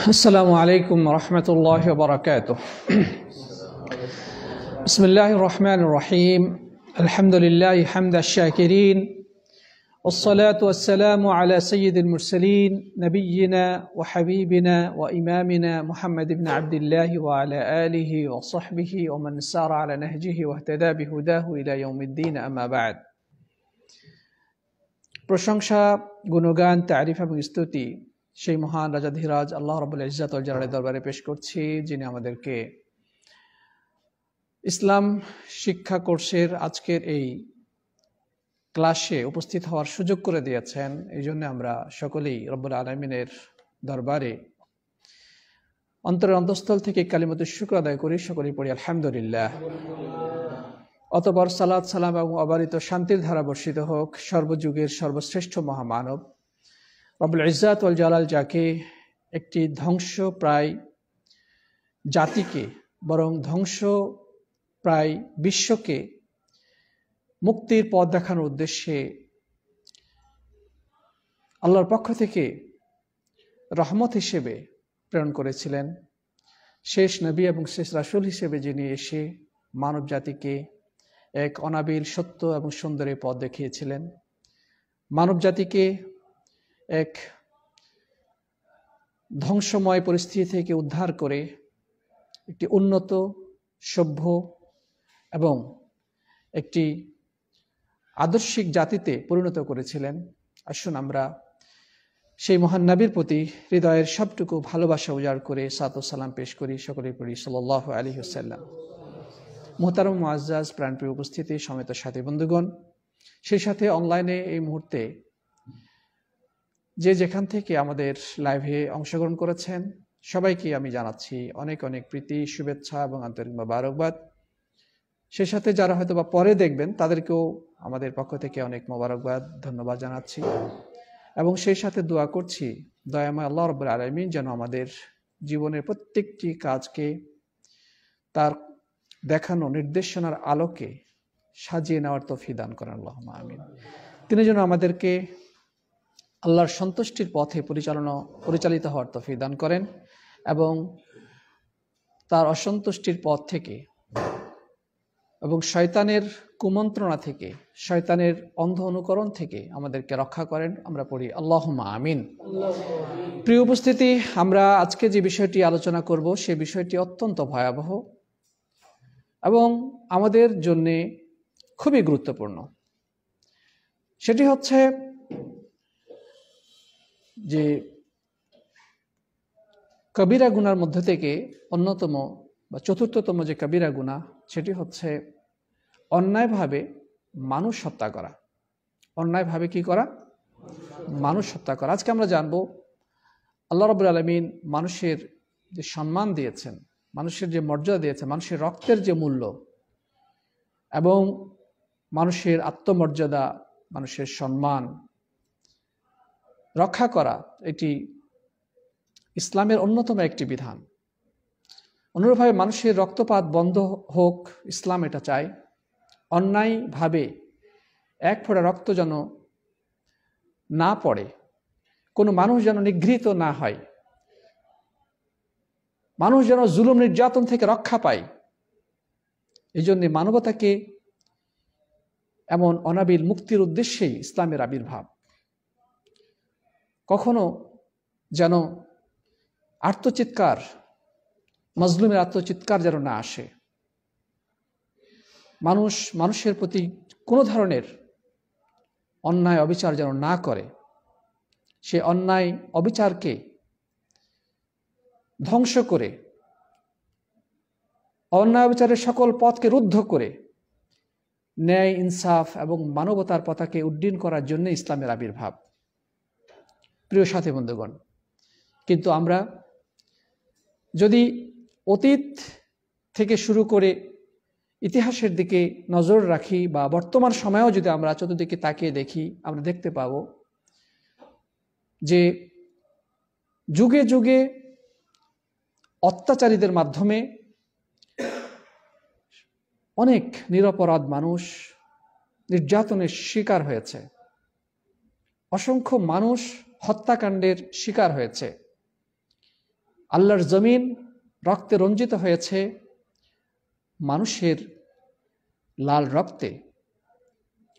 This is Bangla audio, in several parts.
السلام عليكم ورحمة الله وبركاته. بسم الله الرحمن الرحيم. الحمد لله حمد الشاكرين، والصلاة والسلام على سيد المرسلين نبينا وحبيبنا وإمامنا محمد بن عبد الله وعلى آله وصحبه ومن سار على نهجه واهتدى بهداه إلى يوم الدين. أما بعد. প্রশংসা, গুণগান, তারিফ এবং স্তুতি সেই মহান রাজাধিরাজ আল্লাহ রাব্বুল ইজ্জত ওয়াল জালালের দরবারে পেশ করছি, যিনি আমাদেরকে ইসলাম শিক্ষা কোর্সের আজকের এই ক্লাসে উপস্থিত হওয়ার সুযোগ করে দিয়েছেন। এই জন্য আমরা সকলেই রব্বুল আলামিনের দরবারে অন্তরের অন্তঃস্থল থেকে কালিমাতুশ শুকর আদায় করি। সকলেই পড়ি আলহামদুলিল্লাহ। অতঃপর সালাত সালাম এবং অবারিত শান্তির ধারা বর্ষিত হোক সর্বযুগের সর্বশ্রেষ্ঠ মহামানব রব্বুল ইজ্জত ওয়াল জালাল, যাকে একটি ধ্বংস প্রায় জাতিকে, বরং ধ্বংস প্রায় বিশ্বকে মুক্তির পথ দেখানোর উদ্দেশ্যে আল্লাহর পক্ষ থেকে রহমত হিসেবে প্রেরণ করেছিলেন, শেষ নবী এবং শেষ রাসূল হিসেবে যিনি এসে মানব জাতিকে এক অনাবিল সত্য এবং সুন্দরের পথ দেখিয়েছিলেন, মানব জাতিকে এক ধ্বংসময় পরিস্থিতি থেকে উদ্ধার করে একটি উন্নত, সভ্য এবং একটি আদর্শিক জাতিতে পরিণত করেছিলেন। আসুন আমরা সেই মহান নবীর প্রতি হৃদয়ের সবটুকু ভালোবাসা উজাড় করে সালাত ও সালাম পেশ করি। সকলেই পড়ি সাল্লাল্লাহু আলাইহি ওয়াসাল্লাম। মুহতারাম মুআজ্জাজ প্রাণপ্রিয় উপস্থিতি, সমেত সাথী বন্ধুগণ, সেই সাথে অনলাইনে এই মুহূর্তে যে যেখান থেকে আমাদের লাইভে অংশগ্রহণ করেছেন সবাইকে আমি জানাচ্ছি অনেক অনেক প্রীতি, শুভেচ্ছা এবং আন্তরিক মোবারকবাদ। সেই সাথে যারা হয়তো বা পরে দেখবেন তাদেরকেও আমাদের পক্ষ থেকে অনেক মোবারকবাদ, ধন্যবাদ জানাচ্ছি। এবং সেই সাথে দোয়া করছি দয়াময় আল্লাহ রাব্বুল আলামিন যেন আমাদের জীবনের প্রত্যেকটি কাজকে তার দেখানো নির্দেশনার আলোকে সাজিয়ে নেওয়ার তৌফিক দান করেন, আল্লাহুম্মা আমিন। তিনি যেন আমাদেরকে আল্লাহর সন্তুষ্টির পথে পরিচালিত হওয়ার তৌফিক দান করেন এবং তার অসন্তুষ্টির পথ থেকে এবং শয়তানের কুমন্ত্রণা থেকে, শয়তানের অন্ধ অনুকরণ থেকে আমাদেরকে রক্ষা করেন। আমরা পড়ি আল্লাহুম্মা আমিন। প্রিয় উপস্থিতি, আমরা আজকে যে বিষয়টি আলোচনা করব সে বিষয়টি অত্যন্ত ভয়াবহ এবং আমাদের জন্যে খুবই গুরুত্বপূর্ণ। সেটি হচ্ছে যে কবিরা গুনার মধ্যে থেকে অন্যতম বা চতুর্থতম যে কবিরা গুনাহ, সেটি হচ্ছে অন্যায়ভাবে মানুষ হত্যা করা। অন্যায়ভাবে কি করা? মানুষ হত্যা করা। আজকে আমরা জানব আল্লাহ রাব্বুল আলামিন মানুষের যে সম্মান দিয়েছেন, মানুষের যে মর্যাদা দিয়েছেন, মানুষের রক্তের যে মূল্য এবং মানুষের আত্মমর্যাদা, মানুষের সম্মান রক্ষা করা, এটি ইসলামের অন্যতম একটি বিধান। অনুরূপভাবে মানুষের রক্তপাত বন্ধ হোক, ইসলাম এটা চায়। অন্যায়ভাবে এক ফোঁটা রক্ত যেন না পড়ে, কোনো মানুষ যেন নিগৃহীত না হয়, মানুষ যেন জুলুম নির্যাতন থেকে রক্ষা পায়। এই জন্য মানবতাকে এমন অনাবিল মুক্তির উদ্দেশ্যেই ইসলামের আবির্ভাব। কখনো যেন আর্তচিৎকার, মজলুমের আত্মচিৎকার যেন না আসে, মানুষের প্রতি কোনো ধরনের অন্যায় অবিচার যেন না করে, সে অন্যায় অবিচারকে ধ্বংস করে, অন্যায় অবিচারের সকল পথকে রুদ্ধ করে ন্যায়, ইনসাফ এবং মানবতার পতাকে উড্ডীন করার জন্য ইসলামের আবির্ভাব। প্রিয় সাথী বন্ধুগণ, কিন্তু আমরা যদি অতীত থেকে শুরু করে ইতিহাসের দিকে নজর রাখি বা বর্তমান সময়েও যদি আমরা চতুর্দিকে তাকিয়ে দেখি, আমরা দেখতে পাব যে যুগে যুগে অত্যাচারীদের মাধ্যমে অনেক নিরপরাধ মানুষ নির্যাতনের শিকার হয়েছে, অসংখ্য মানুষ হত্যাকাণ্ডের শিকার হয়েছে। আল্লাহর জমিন রক্তে রঞ্জিত হয়েছে, মানুষের লাল রক্তে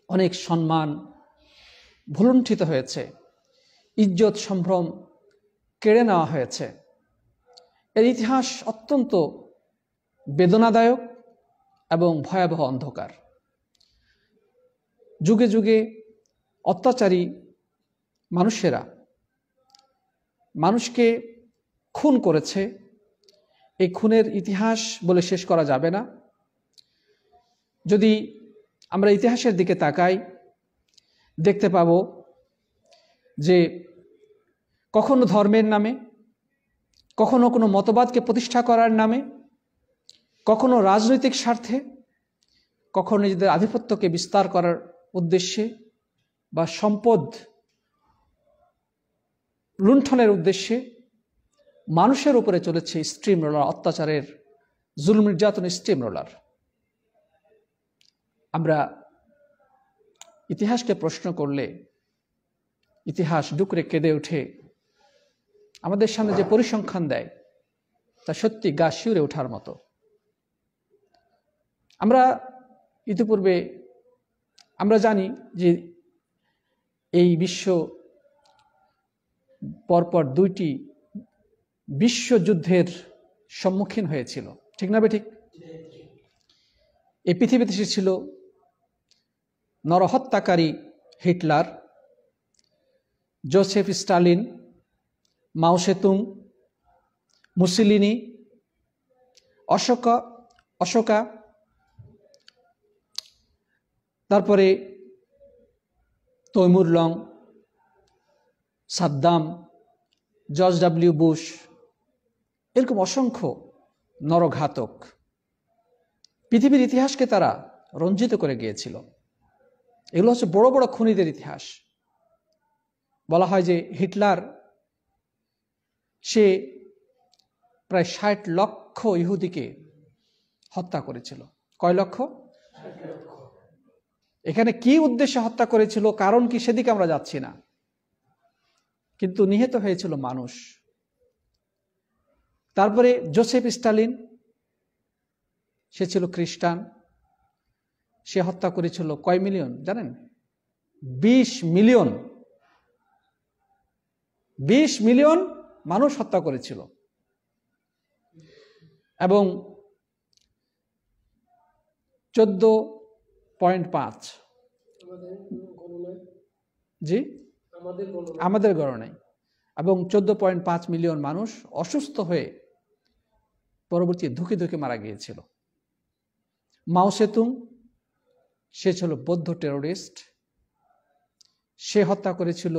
অনেক সম্মান ভুলুণ্ঠিত হয়েছে, ইজ্জত সম্ভ্রম কেড়ে নেওয়া হয়েছে। এর ইতিহাস অত্যন্ত বেদনাদায়ক এবং ভয়াবহ অন্ধকার। যুগে যুগে অত্যাচারী মানুষেরা মানুষকে খুন করেছে। এই খুনের ইতিহাস বলে শেষ করা যাবে না। যদি আমরা ইতিহাসের দিকে তাকাই, দেখতে পাব যে কখনো ধর্মের নামে, কখনো কোনো মতবাদকে প্রতিষ্ঠা করার নামে, কখনো রাজনৈতিক স্বার্থে, কখনো নিজেদের আধিপত্যকে বিস্তার করার উদ্দেশ্যে বা সম্পদ লুণ্ঠনের উদ্দেশ্যে মানুষের উপরে চলেছে স্ট্রিম রোলার, অত্যাচারের, জুলুম নির্যাতন স্ট্রিম রোলার। আমরা ইতিহাসকে প্রশ্ন করলে ইতিহাস ডুকরে কেঁদে ওঠে। আমাদের সামনে যে পরিসংখ্যান দেয় তা সত্যি গা শিউরে ওঠার মতো। আমরা ইতিপূর্বে আমরা জানি যে এই বিশ্ব পরপর দুইটি বিশ্বযুদ্ধের সম্মুখীন হয়েছিল, ঠিক না বেঠিক? এই পৃথিবীতে ছিল নরহত্যাকারী Hitler, Joseph Stalin, Mao Zedong, Mussolini, Ashoka, তারপরে Timur Lang, Saddam, George W Bush, এরকম অসংখ্য নরঘাতক পৃথিবীর ইতিহাসকে তারা রঞ্জিত করে গিয়েছিল। এগুলো হচ্ছে বড় বড় খুনিদের ইতিহাস। বলা হয় যে হিটলার সে প্রায় 60 লক্ষ ইহুদিকে হত্যা করেছিল। কয় লক্ষ? এখানে কি উদ্দেশ্যে হত্যা করেছিল, কারণ কি, সেদিকে আমরা যাচ্ছি না, কিন্তু নিহত হয়েছিল মানুষ। তারপরে জোসেফ স্টালিন, সে ছিল খ্রিস্টান, সে হত্যা করেছিল কয় মিলিয়ন জানেন? 20 মিলিয়ন। 20 মিলিয়ন মানুষ হত্যা করেছিল। এবং 14.5 জি আমাদের গণনায়, এবং 14.5 মিলিয়ন মানুষ অসুস্থ হয়ে পরবর্তী ধুকে ধুকে মারা গিয়েছিল। মাও সেতুং, সে ছিল বৌদ্ধ টেরোরিস্ট, সে হত্যা করেছিল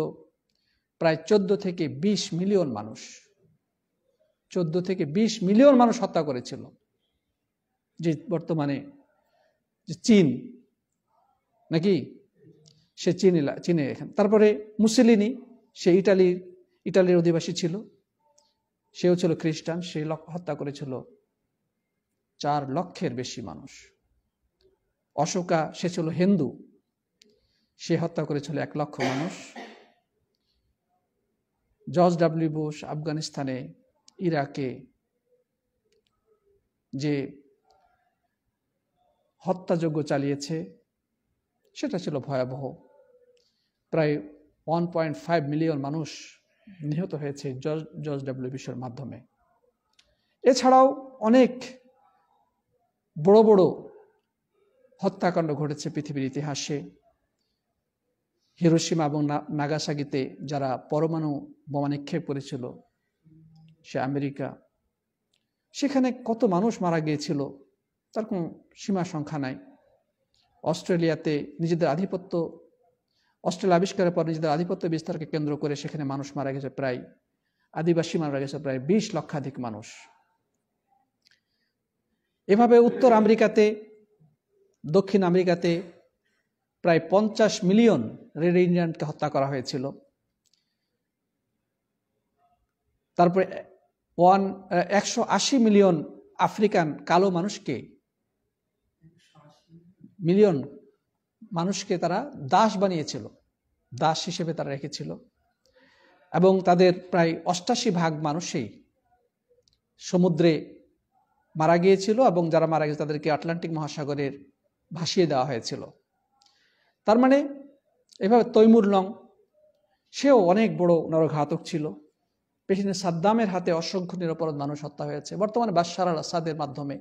প্রায় 14 থেকে 20 মিলিয়ন মানুষ। 14 থেকে 20 মিলিয়ন মানুষ হত্যা করেছিল, যে বর্তমানে চীন নাকি, সে চীনে এখানে। তারপরে মুসোলিনি, সে ইটালির অধিবাসী ছিল, সেও ছিল খ্রিস্টান, সে হত্যা করেছিল 4 লক্ষের বেশি মানুষ। অশোকা, সে ছিল হিন্দু, সে হত্যা করেছিল 1 লক্ষ মানুষ। জর্জ ডব্লিউ বুশ আফগানিস্তানে, ইরাকে যে হত্যাযজ্ঞ চালিয়েছে সেটা ছিল ভয়াবহ। প্রায় 1.5 মিলিয়ন মানুষ নিহত হয়েছে জর্জ ডব্লিউ বুশের মাধ্যমে। এছাড়াও অনেক বড় বড় হত্যাকাণ্ড ঘটেছে পৃথিবীর ইতিহাসে। হিরোশিমা এবং নাগাসাকিতে যারা পরমাণু বোমা নিক্ষেপ করেছিল, সে আমেরিকা, সেখানে কত মানুষ মারা গিয়েছিল তার কোনো সীমা সংখ্যা নাই। অস্ট্রেলিয়াতে অস্ট্রেলিয়া আবিষ্কারের পর নিজেদের আধিপত্য বিস্তারকে কেন্দ্র করে সেখানে মানুষ মারা গেছে, প্রায় আদিবাসী মারা গেছে প্রায় 20 লক্ষাধিক মানুষ। এভাবে উত্তর আমেরিকাতে, দক্ষিণ আমেরিকাতে প্রায় 50 মিলিয়ন রেড ইন্ডিয়ানকে হত্যা করা হয়েছিল। তারপরে 180 মিলিয়ন আফ্রিকান কালো মানুষকে তারা দাস বানিয়েছিল, দাস হিসেবে তারা রেখেছিল। এবং তাদের প্রায় 88% মানুষই সমুদ্রে মারা গিয়েছিল এবং যারা মারা গিয়েছে তাদেরকে আটলান্টিক মহাসাগরের ভাসিয়ে দেওয়া হয়েছিল। তার মানে এভাবে তৈমুর লং, সেও অনেক বড় নরঘাতক ছিল। প্রেসিডেন্ট সাদ্দামের হাতে অসংখ্য নিরপরাধ মানুষ হত্যা হয়েছে। বর্তমানে বাশার আল আসাদের মাধ্যমে,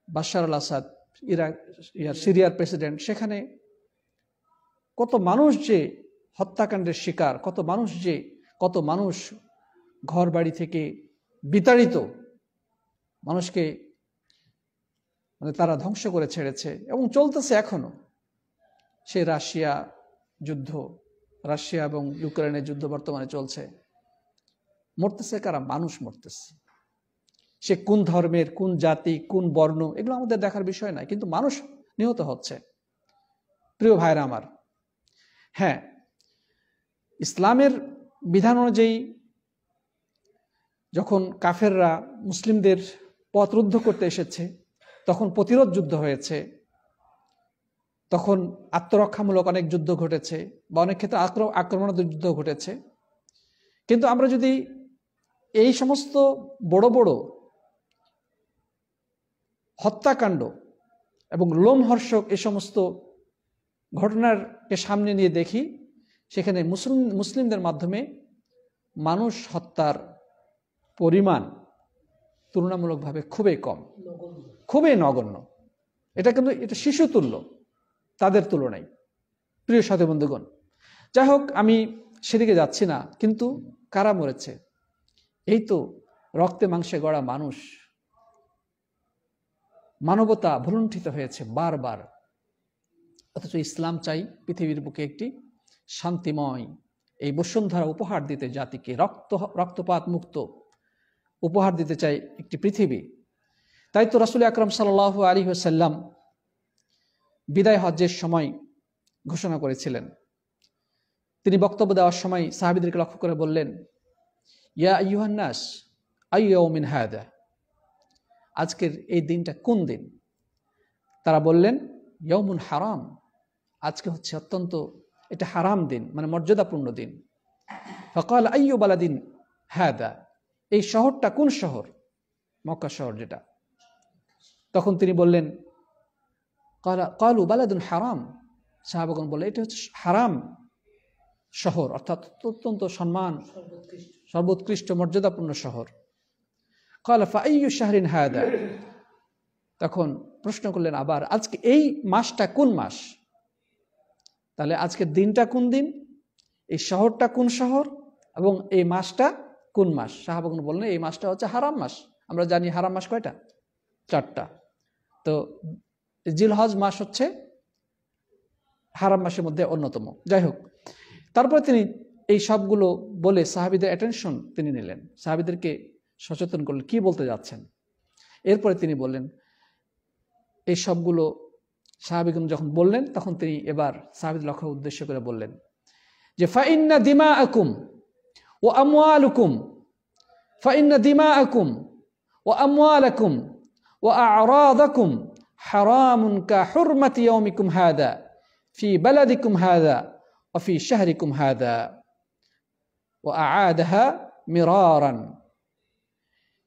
বাশার আল আসাদ সিরিয়ার প্রেসিডেন্ট, সেখানে কত মানুষ যে হত্যাকাণ্ডের শিকার, কত মানুষ ঘর বাড়ি থেকে বিতাড়িত, মানুষকে মানে তারা ধ্বংস করে ছেড়েছে এবং চলতেছে এখনো। সে রাশিয়া এবং ইউক্রেনের যুদ্ধ বর্তমানে চলছে। মরতেছে কারা? মানুষ মরতেছে। সে কোন ধর্মের, কোন জাতি, কোন বর্ণ, এগুলো আমাদের দেখার বিষয় না, কিন্তু মানুষ নিহত হচ্ছে। প্রিয় ভাইরা আমার, হ্যাঁ, ইসলামের বিধান অনুযায়ী যখন কাফেররা মুসলিমদের পথ রুদ্ধ করতে এসেছে, তখন প্রতিরোধ যুদ্ধ হয়েছে, তখন আত্মরক্ষামূলক অনেক যুদ্ধ ঘটেছে, বা অনেক ক্ষেত্রে আক্রমণাত্মক যুদ্ধ ঘটেছে। কিন্তু আমরা যদি এই সমস্ত বড় বড় হত্যাকাণ্ড এবং লোমহর্ষক এই সমস্ত ঘটনাকে সামনে নিয়ে দেখি, সেখানে মুসলিমদের মাধ্যমে মানুষ হত্যার পরিমাণ তুলনামূলকভাবে খুবই কম, খুবই নগণ্য। এটা কিন্তু এটা শিশুতুল্য তাদের তুলনায়। প্রিয় সাথী বন্ধুগণ, যাই হোক, আমি সেদিকে যাচ্ছি না। কিন্তু কারা মরেছে? এই তো রক্তে মাংসে গড়া মানুষ। মানবতা ভুলুণ্ঠিত হয়েছে বারবার। অথচ ইসলাম চাই পৃথিবীর বুকে একটি শান্তিময় এই বসুন্ধরা উপহার দিতে, জাতিকে রক্তপাত মুক্ত উপহার দিতে চাই একটি পৃথিবী। তাই তো রাসূল আকরাম সাল্লাল্লাহু আলাইহি ওয়াসাল্লাম বিদায় হজ্জের সময় ঘোষণা করেছিলেন। তিনি বক্তব্য দেওয়ার সময় সাহাবীদেরকে লক্ষ্য করে বললেন, ইয়া আইয়ুহান নাস আইয়ু ইয়াউমিন হাদা, আজকের এই দিনটা কোন দিন? তারা বললেন, ইয়াউমুন হারাম, আজকে হচ্ছে অত্যন্ত এটা হারাম দিন, মানে মর্যাদাপূর্ণ দিন। ফাকাল আইয়ু বালাদিন হাদা, এই শহরটা কোন শহর? মক্কা শহর যেটা। তখন তিনি বললেন, কালু বালাদুন হারাম, সাহাবাগণ বলে এটা হচ্ছে হারাম শহর, অর্থাৎ অত্যন্ত সম্মান সর্বোৎকৃষ্ট মর্যাদাপূর্ণ শহর। ক্বালা ফাআইয়ু শাহরিন হাদা, তখন প্রশ্ন করলেন আবার, আজকে এই মাসটা কোন মাস? তাহলে আজকের দিনটা কোন দিন, এই শহরটা কোন শহর, এবং এই মাসটা কোন মাস? সাহাবাগণ বললেন এই মাসটা হচ্ছে হারাম মাস। আমরা জানি হারাম মাস কয়টা? 4টা। তো জিলহজ মাস হচ্ছে হারাম মাসের মধ্যে অন্যতম। যাই হোক, তারপরে তিনি এই সবগুলো বলে সাহাবীদের অ্যাটেনশন তিনি নিলেন, সাহাবীদেরকে সচেতন করলেন কি বলতে যাচ্ছেন। এরপরে তিনি বললেন, এই সবগুলো সাহাবীগণ যখন বললেন, তখন তিনি এবার সাহাবীদের লক্ষ্য উদ্দেশ্য করে বললেন যে ফাইন্না দিমাআকুম ওয়া আমওয়ালুকুম, ফাইন্না দিমাআকুম ওয়া আমওয়ালাকুম ওয়া আ'রাদাকুম হারামুন কা হুরমাতি ইয়াউমিকুম হাদা ফি বালাদিকুম হাদা ওয়া ফি শাহরিকুম হাদা ওয়া আ'আদাহা মিরারান।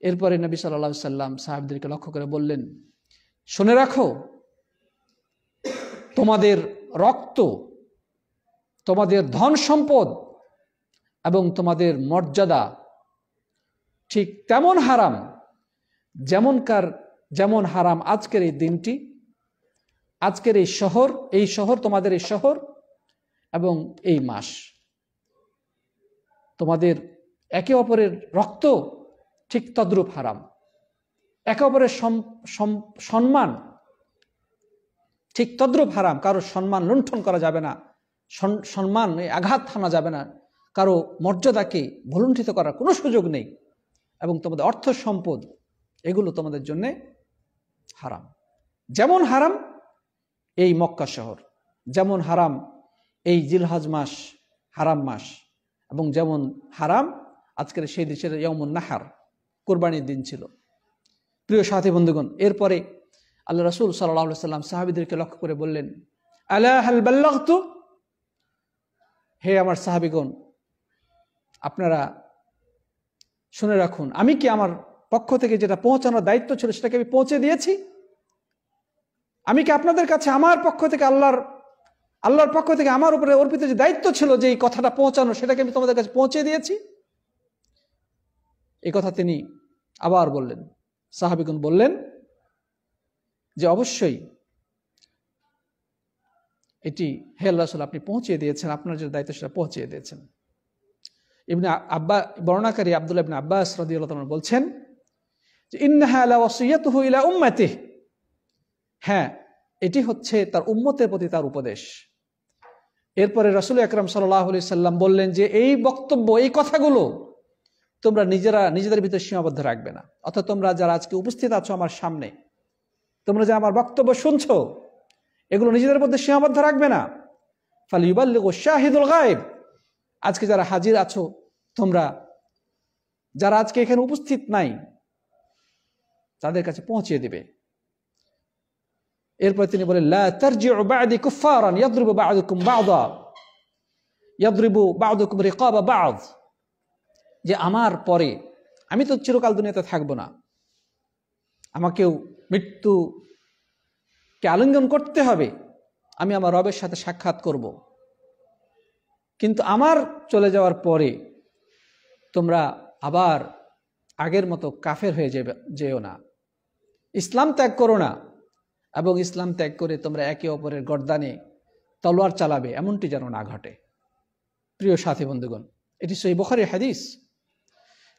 এরপরে নবী সাল্লাল্লাহু আলাইহি সাল্লাম সাহাবীদেরকে লক্ষ্য করে বললেন, শুনে রাখো, তোমাদের রক্ত, তোমাদের ধন সম্পদ এবং তোমাদের মর্যাদা ঠিক তেমন হারাম যেমন হারাম আজকের এই দিনটি, আজকের এই শহর তোমাদের এই শহর এবং এই মাস। তোমাদের একে অপরের রক্ত ঠিক তদ্রূপ হারাম, একে অপরের সম্মান ঠিক তদ্রূপ হারাম। কারো সম্মান লুণ্ঠন করা যাবে না, সম্মান আঘাত হানা যাবে না, কারো মর্যাদাকে ভুলুণ্ঠিত করার কোনো সুযোগ নেই। এবং তোমাদের অর্থ সম্পদ এগুলো তোমাদের জন্য হারাম। যেমন হারাম এই মক্কা শহর, যেমন হারাম এই জিলহজ মাস, হারাম মাস, এবং যেমন হারাম আজকের সেই দেশের ইয়াউমুন নাহার, কোরবানির দিন ছিল। প্রিয় সাথী বন্ধুগণ, এরপরে আল্লাহ রাসূল সাল্লাল্লাহু আলাইহি সাল্লাম সাহাবীদেরকে লক্ষ্য করে বললেন, আলা হাল বাল্লাগতু, হে আমার সাহাবীগণ, আপনারা শুনে রাখুন, আমি কি আমার পক্ষ থেকে যেটা পৌঁছানোর দায়িত্ব ছিল সেটাকে আমি পৌঁছে দিয়েছি? আমি কি আপনাদের কাছে আমার পক্ষ থেকে আল্লাহর পক্ষ থেকে আমার উপরে অর্পিত যে দায়িত্ব ছিল যে এই কথাটা পৌঁছানো, সেটাকে আমি তোমাদের কাছে পৌঁছে দিয়েছি? এই কথা তিনি আবার বললেন। সাহাবীগণ বললেন যে অবশ্যই এটি হে আল্লাহর রাসূল, আপনি পৌঁছে দিয়েছেন, আপনার যে দায়িত্ব সেটা পৌঁছে দিয়েছেন। বর্ণনাকারী আব্দুল্লাহ ইবনে আব্বাস রাদিয়াল্লাহু তাআলা বলছেন যে ইন্নাহা লাওয়াসিয়াতুহু ইলা উম্মতিহি, হ্যাঁ, এটি হচ্ছে তার উম্মতের প্রতি তার উপদেশ। এরপরে রাসূল আকরাম সাল্লাল্লাহু আলাইহি সাল্লাম বললেন যে এই বক্তব্য, এই কথাগুলো তোমরা নিজেদের ভিতরে সীমাবদ্ধ রাখবে না। অর্থাৎ তোমরা যারা আজকে উপস্থিত আছো আমার সামনে, তোমরা যে আমার বক্তব্য শুনছো, এগুলো নিজেদের মধ্যে সীমাবদ্ধ রাখবে না। ফালিয়ুবাল্লিগু শাহিদুল গায়ব, আজকে যারা হাজির আছো, তোমরা যারা আজকে এখানে উপস্থিত নাই, তাদের কাছে পৌঁছে দিবে। এরপর তিনি বলেন লা তারজিউ বা'দি কুফফারান ইয়াদরিবু বা'দুকুম বা'দা ইয়াদরিবু বা'দুকুম রিকাবা বা'দ, যে আমার পরে আমি তো চিরকাল দুনিয়াতে থাকবো না, আমাকেও মৃত্যুকে আলিঙ্গন করতে হবে, আমি আমার রবের সাথে সাক্ষাৎ করব। কিন্তু আমার চলে যাওয়ার পরে তোমরা আবার আগের মতো কাফের হয়ে যেও না, ইসলাম ত্যাগ করো না, এবং ইসলাম ত্যাগ করে তোমরা একে অপরের গর্দানে তলোয়ার চালাবে, এমনটি যেন না ঘটে। প্রিয় সাথী বন্ধুগণ, এটি সহিহ বুখারীর হাদিস।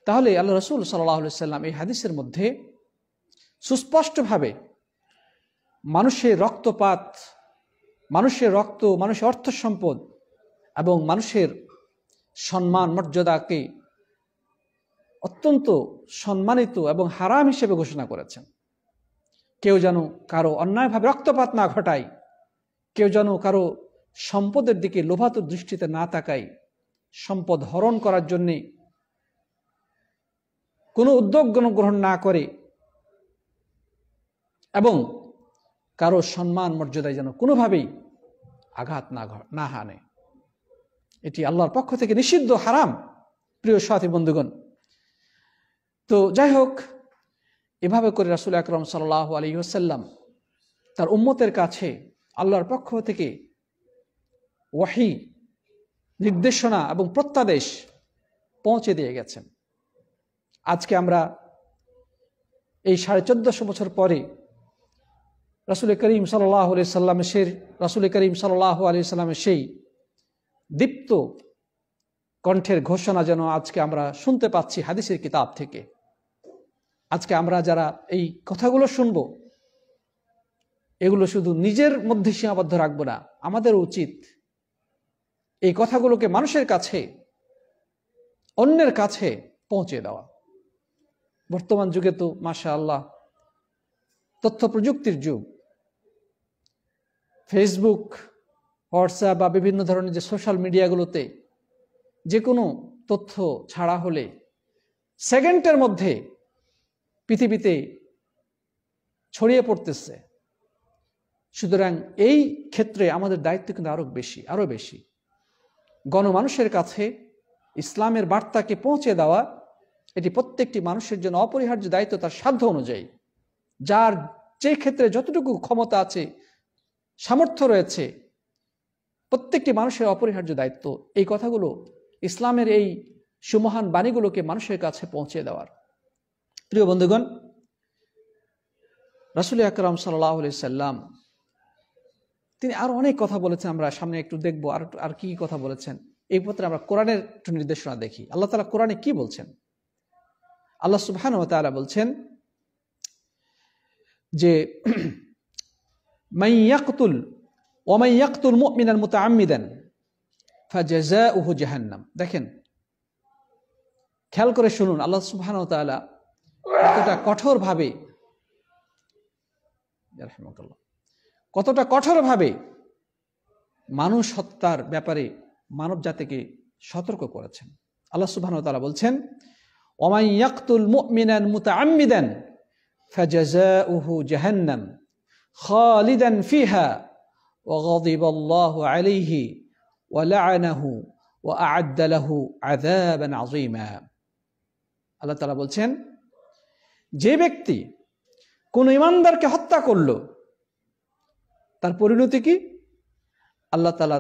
তাহলে আল্লাহ রাসূল সাল্লাল্লাহু আলাইহি সাল্লাম এই হাদিসের মধ্যে সুস্পষ্টভাবে মানুষের রক্তপাত, মানুষের রক্ত, মানুষের অর্থ সম্পদ এবং মানুষের সম্মান মর্যাদাকে অত্যন্ত সম্মানিত এবং হারাম হিসেবে ঘোষণা করেছেন। কেউ যেন কারো অন্যায়ভাবে রক্তপাত না ঘটায়, কেউ যেন কারো সম্পদের দিকে লোভাতুর দৃষ্টিতে না তাকায়, সম্পদ হরণ করার জন্যে কোনো উদ্যোগ গ্রহণ না করে, এবং কারো সম্মান মর্যাদায় যেন কোনোভাবেই আঘাত না হানে। এটি আল্লাহর পক্ষ থেকে নিষিদ্ধ, হারাম। প্রিয় সাথী বন্ধুগণ, তো যাই হোক, এভাবে করে রাসূল আকরাম সাল্লাল্লাহু আলাইহি ওয়াসাল্লাম তার উম্মতের কাছে আল্লাহর পক্ষ থেকে ওয়াহী, নির্দেশনা এবং প্রত্যাদেশ পৌঁছে দিয়ে গেছেন। আজকে আমরা এই 1450 বছর পরে রাসূল করিম সাল্লাল্লাহু আলাইহি সাল্লামের সেই দীপ্ত কণ্ঠের ঘোষণা যেন আজকে আমরা শুনতে পাচ্ছি হাদিসের কিতাব থেকে। আজকে আমরা যারা এই কথাগুলো শুনব, এগুলো শুধু নিজের মধ্যে সীমাবদ্ধ রাখবো না, আমাদের উচিত এই কথাগুলোকে মানুষের কাছে, অন্যের কাছে পৌঁছে দেওয়া। বর্তমান যুগে তো মাশাআল্লাহ তথ্য প্রযুক্তির যুগ। ফেসবুক, হোয়াটসঅ্যাপ বা বিভিন্ন ধরনের যে সোশ্যাল মিডিয়াগুলোতে যে কোনো তথ্য ছাড়া হলে সেকেন্ডের মধ্যে পৃথিবীতে ছড়িয়ে পড়তেছে। সুতরাং এই ক্ষেত্রে আমাদের দায়িত্ব কিন্তু আরো বেশি গণমানুষের কাছে ইসলামের বার্তাকে পৌঁছে দেওয়া। এটি প্রত্যেকটি মানুষের জন্য অপরিহার্য দায়িত্ব, তার সাধ্য অনুযায়ী, যার যে ক্ষেত্রে যতটুকু ক্ষমতা আছে, সামর্থ্য রয়েছে, প্রত্যেকটি মানুষের অপরিহার্য দায়িত্ব এই কথাগুলো, ইসলামের এই সুমহান বাণীগুলোকে মানুষের কাছে পৌঁছে দেওয়ার। প্রিয় বন্ধুগণ, রাসূল আকরাম সাল্লাল্লাহু আলাইহি সাল্লাম তিনি আরো অনেক কথা বলেছেন, আমরা সামনে একটু দেখবো আর কি কথা বলেছেন। এই পত্রে আমরা কোরআনের একটু নির্দেশনা দেখি। আল্লাহ তাআলা কোরআনে কি বলছেন? আল্লাহ সুবহানাহু ওয়া তাআলা বলছেন যে মান ইয়াকতুল মুমিনান মুতাআম্মিদান ফাজাযাউহু জাহান্নাম। দেখেন, খেয়াল করে শুনুন, আল্লাহ সুবহানাহু ওয়া তাআলা কতটা কঠোরভাবে মানুষ হত্যার ব্যাপারে মানব জাতিকে সতর্ক করেছেন। আল্লাহ সুবহানাহু ওয়া তাআলা বলছেন ওয়ামান ইয়াকতুল মুমিনান মুতাআম্মিদান ফাজাযাউহু জাহান্নাম খালিদান ফিহা ওয়া গাদিবাল্লাহু আলাইহি ওয়া লা'নাহু ওয়া আ'আদ্দা লাহু আযাবান আযীমা। আল্লাহ তাআলা বলছেন, যে ব্যক্তি কোন ইমানদারকে হত্যা করলো তার পরিণতি কি? আল্লাহ তাআলা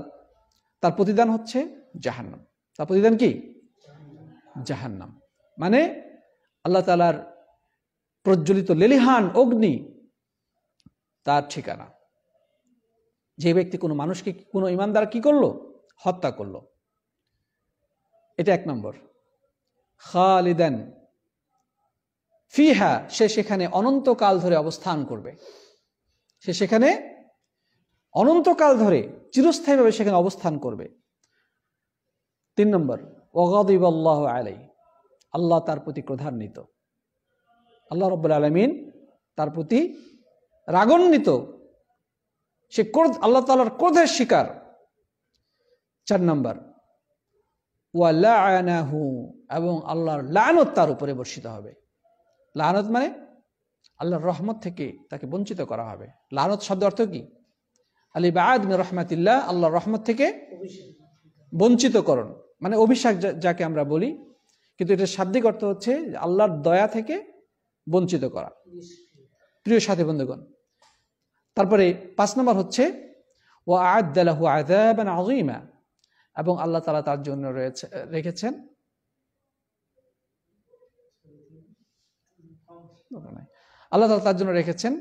তার প্রতিদান হচ্ছে জাহান্নাম। তার প্রতিদান কি? জাহান্নাম। মানে আল্লাহ তাআলার প্রজ্বলিত লেলিহান অগ্নি তার ঠিকানা। যে ব্যক্তি কোনো মানুষকে, কোনো ইমানদার কি করলো? হত্যা করলো। এটা এক নম্বর। খালিদান ফিহা, সে সেখানে অনন্তকাল ধরে অবস্থান করবে। সে সেখানে অনন্তকাল ধরে চিরস্থায়ীভাবে সেখানে অবস্থান করবে। 3 নম্বর, ওয়াগাদিবাল্লাহু আলাইহি, আল্লাহ তার প্রতি ক্রোধান্বিত। আল্লাহ রাব্বুল আলামিন তার প্রতি রাগান্বিত, সে আল্লাহ তাআলার ক্রোধের শিকার। 4 নম্বর, ওয়া লাআনাহু, এবং আল্লাহর লানত তার উপরে বর্ষিত হবে। লানত মানে আল্লাহর রহমত থেকে তাকে বঞ্চিত করা হবে। লানত শব্দ অর্থ কি? আল-ইবআদ মিন রাহমাতিল্লাহ, আল্লাহর রহমত থেকে বঞ্চিতকরণ, মানে অভিশাপ যাকে আমরা বলি, কিন্তু এটার শাব্দিক অর্থ হচ্ছে আল্লাহর দয়া থেকে বঞ্চিত করা। প্রিয় সাথী বন্ধুগণ, তারপরে 5 নম্বর হচ্ছে ওয়া আ'আদ্দা লাহু আযাবান আযীমা, এবং আল্লাহ তাআলা তার জন্য রেখেছেন আল্লাহ তাআলা তার জন্য রেখেছেন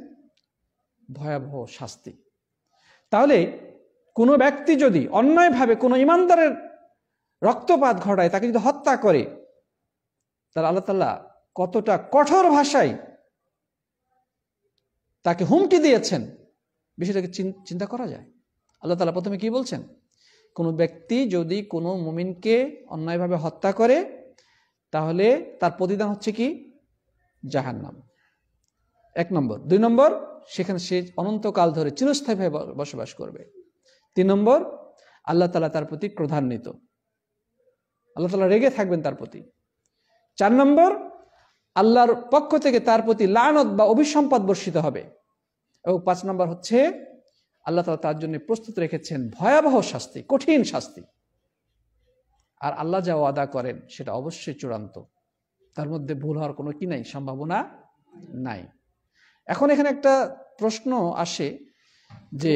ভয়াবহ শাস্তি। তাহলে কোনো ব্যক্তি যদি অন্যায়ভাবে কোনো ইমানদারের রক্তপাত ঘটায়, তাকে যদি হত্যা করে, তাহলে আল্লাহ তাআলা কতটা কঠোর ভাষায় তাকে হুমকি দিয়েছেন, বিষয়টাকে চিন্তা করা যায়। আল্লাহ তাআলা প্রথমে কি বলছেন? কোনো ব্যক্তি যদি কোনো মুমিনকে অন্যায়ভাবে হত্যা করে, তাহলে তার প্রতিদান হচ্ছে কি? জাহান্নাম। 1 নম্বর। 2 নম্বর, সেখানে সে অনন্তকাল ধরে চিরস্থায়ীভাবে বসবাস করবে। 3 নম্বর, আল্লাহ তাআলা তার প্রতি ক্রোধান্বিত, আল্লাহ তাআলা রেগে থাকবেন তার প্রতি। 4 নম্বর, আল্লাহর পক্ষ থেকে তার প্রতি লানত বা অভিসম্পাত বর্ষিত হবে। এবং 5 নম্বর হচ্ছে আল্লাহ তাআলা তার জন্য প্রস্তুত রেখেছেন ভয়াবহ শাস্তি, কঠিন শাস্তি। আর আল্লাহ যা ওয়াদা করেন সেটা অবশ্যই চূড়ান্ত, তার মধ্যে ভুল হওয়ার কোনো কি নাই, সম্ভাবনা নাই। এখন এখানে একটা প্রশ্ন আসে যে,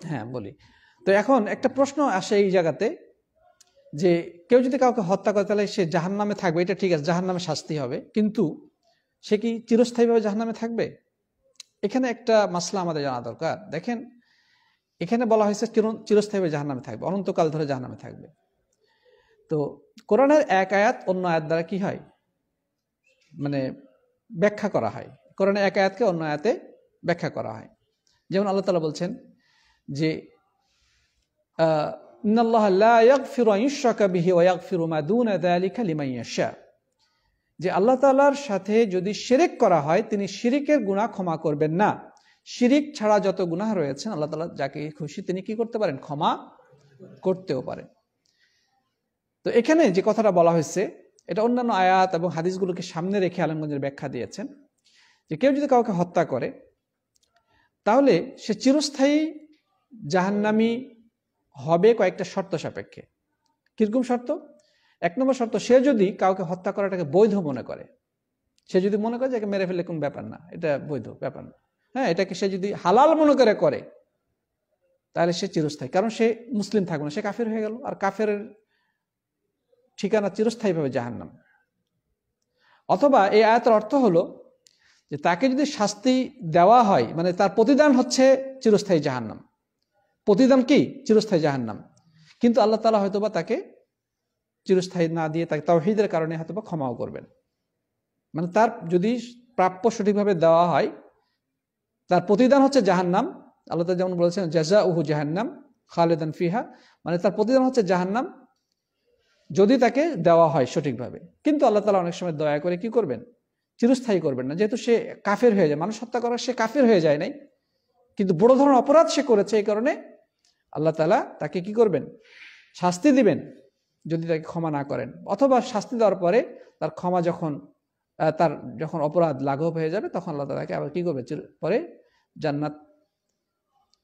হ্যাঁ বলি তো, এখন একটা প্রশ্ন আসে এই জায়গাতে যে কেউ যদি কাউকে হত্যা করে তাহলে সে জাহান্নামে থাকবে, এটা ঠিক আছে, জাহান্নামে শাস্তি হবে, কিন্তু সে কি চিরস্থায়ীভাবে জাহান্নামে থাকবে? এখানে একটা মাসলা আমাদের জানা দরকার। দেখেন, এখানে বলা হয়েছে চিরস্থায়ীভাবে জাহান্নামে থাকবে, অনন্তকাল ধরে জাহান্নামে থাকবে। তো কোরআনের এক আয়াত অন্য আয়াত দ্বারা কি হয়, মানে ব্যাখ্যা করা হয়। কোরআনের এক আয়াতকে অন্য আয়াতে ব্যাখ্যা করা হয়। যেমন আল্লাহ তাআলা বলছেন যে ইন্নাল্লাহা লা ইয়াগফিরু আন ইউশরাকা বিহি ওয়া ইয়াগফিরু মা দুনা যালিকা লিমান ইয়াশা, যে আল্লাহ তাআলার সাথে যদি শিরক করা হয় তিনি শিরকের গুনাহ ক্ষমা করবেন না। শিরক ছাড়া যত গুনাহ রয়েছে আল্লাহ তাআলা যাকে খুশি তিনি কি করতে পারেন, ক্ষমা করতেও পারেন। তো এখানে যে কথাটা বলা হয়েছে এটা অন্যান্য আয়াত এবং হাদিসগুলোকে সামনে রেখে আলেমগঞ্জের ব্যাখ্যা দিয়েছেন যে কেউ যদি কাউকে হত্যা করে তাহলে সে চিরস্থায়ী জাহান্নামী হবে কয়েকটা শর্ত সাপেক্ষে। কিরকম শর্ত? 1 নম্বর শর্ত, সে যদি কাউকে হত্যা করাটাকে বৈধ মনে করে, সে যদি মনে করে যে একে মেরে ফেললে কোনো ব্যাপার না, এটা বৈধ ব্যাপার না, হ্যাঁ, এটাকে সে যদি হালাল মনে করে তাহলে সে চিরস্থায়ী, কারণ সে মুসলিম থাকবে না, সে কাফের হয়ে গেল, আর কাফেরের ঠিকানা চিরস্থায়ীভাবে জাহান্নাম। অথবা এই আয়াতের অর্থ হলো যে তাকে যদি শাস্তি দেওয়া হয়, মানে তার প্রতিদান হচ্ছে চিরস্থায়ী জাহান্নাম, প্রতিদান কি? চিরস্থায়ী জাহান্নাম, কিন্তু আল্লাহ তাআলা হয়তোবা তাকে চিরস্থায়ী না দিয়ে তাকে তাওহীদের কারণে হয়তোবা ক্ষমাও করবেন। মানে তার যদি প্রাপ্য সঠিকভাবে দেওয়া হয় তার প্রতিদান হচ্ছে জাহান্নাম। আল্লাহ তাআলা যেমন বলেছেন জাযাউহু জাহান্নাম খালিদান ফিহা, মানে তার প্রতিদান হচ্ছে জাহান্নাম যদি তাকে দেওয়া হয় সঠিকভাবে। কিন্তু আল্লাহ তাআলা অনেক সময় দয়া করে কি করবেন, চিরস্থায়ী করবেন না, যেহেতু সে কাফের হয়ে যায়, মানুষ হত্যা করার সে কাফের হয়ে যায় নাই, কিন্তু বড় ধরনের অপরাধ সে করেছে, এই কারণে আল্লাহ তাআলা তাকে কি করবেন, শাস্তি দিবেন যদি তাকে ক্ষমা না করেন। অথবা শাস্তি দেওয়ার পরে তার ক্ষমা যখন অপরাধ লাঘব হয়ে যাবে তখন আল্লাহ তাআলা তাকে আবার কি করবে, পরে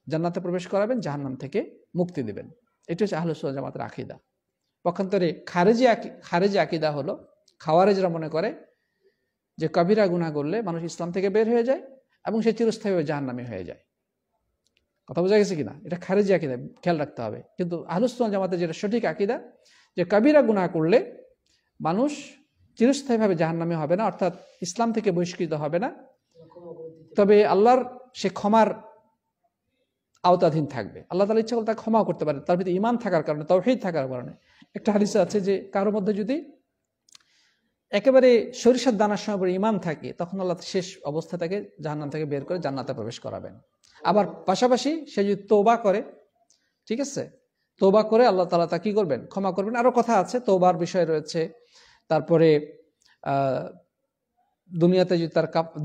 জান্নাতে প্রবেশ করাবেন, জাহান্নাম থেকে মুক্তি দিবেন। এটা হচ্ছে আহলুস সুন্নাহ ওয়াল জামাতের আকীদা। পক্ষান্তরে খারেজি আকীদা হলো, খাওয়ারেজরা মনে করে যে কবিরা গুনাহ করলে মানুষ ইসলাম থেকে বের হয়ে যায় এবং সে চিরস্থায়ীভাবে জাহান্নামী হয়ে যায়। কথা বোঝা গেছে কিনা? এটা খারেজি আকীদা, খেয়াল রাখতে হবে। কিন্তু আহলুস সুন্নাহ ওয়াল জামাতের যেটা সঠিক আকীদা, যে কবিরা গুনাহ করলে মানুষ চিরস্থায়ীভাবে জাহান্নামী হবে না, অর্থাৎ ইসলাম থেকে বহিষ্কৃত হবে না, তবে আল্লাহর সে ক্ষমার আওতাধীন থাকবে। আল্লাহ তাআলা ইচ্ছা করলে তাকে ক্ষমা করতে পারে, তার ভিতরে ঈমান থাকার কারণে, তাওহীদ থাকার কারণে। একটা হাদিসে আছে যে কারোর মধ্যে যদি একেবারে সরিষার দানার সময় ঈমান থাকে, তখন আল্লাহ শেষ অবস্থা থেকে জাহান্নাম থেকে বের করে জান্নাতে প্রবেশ করাবেন। আবার পাশাপাশি সে যদি তওবা করে, ঠিক আছে, তওবা করে আল্লাহ তাআলা তা কি করবেন? ক্ষমা করবেন। আরো কথা আছে, তওবার বিষয় রয়েছে। তারপরে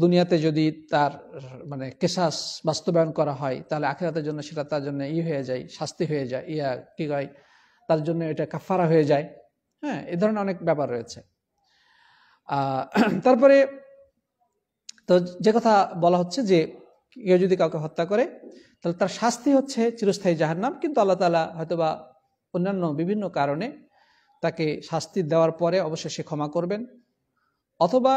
দুনিয়াতে যদি তার মানে কিসাস বাস্তবায়ন করা হয়, তাহলে আখিরাতের জন্য সেটা তার জন্য হয়ে যায়, শাস্তি হয়ে যায়, কি হয়, তার জন্য এটা কাফারা হয়ে যায়। হ্যাঁ, এই ধরনের অনেক ব্যাপার রয়েছে। তারপরে তো যে কথা বলা হচ্ছে যে কেউ যদি কাউকে হত্যা করে তাহলে তার শাস্তি হচ্ছে চিরস্থায়ী জাহান্নাম, কিন্তু আল্লাহ তাআলা হয়তোবা অন্যান্য বিভিন্ন কারণে তাকে শাস্তি দেওয়ার পরে অবশ্যই সে ক্ষমা করবেন, অথবা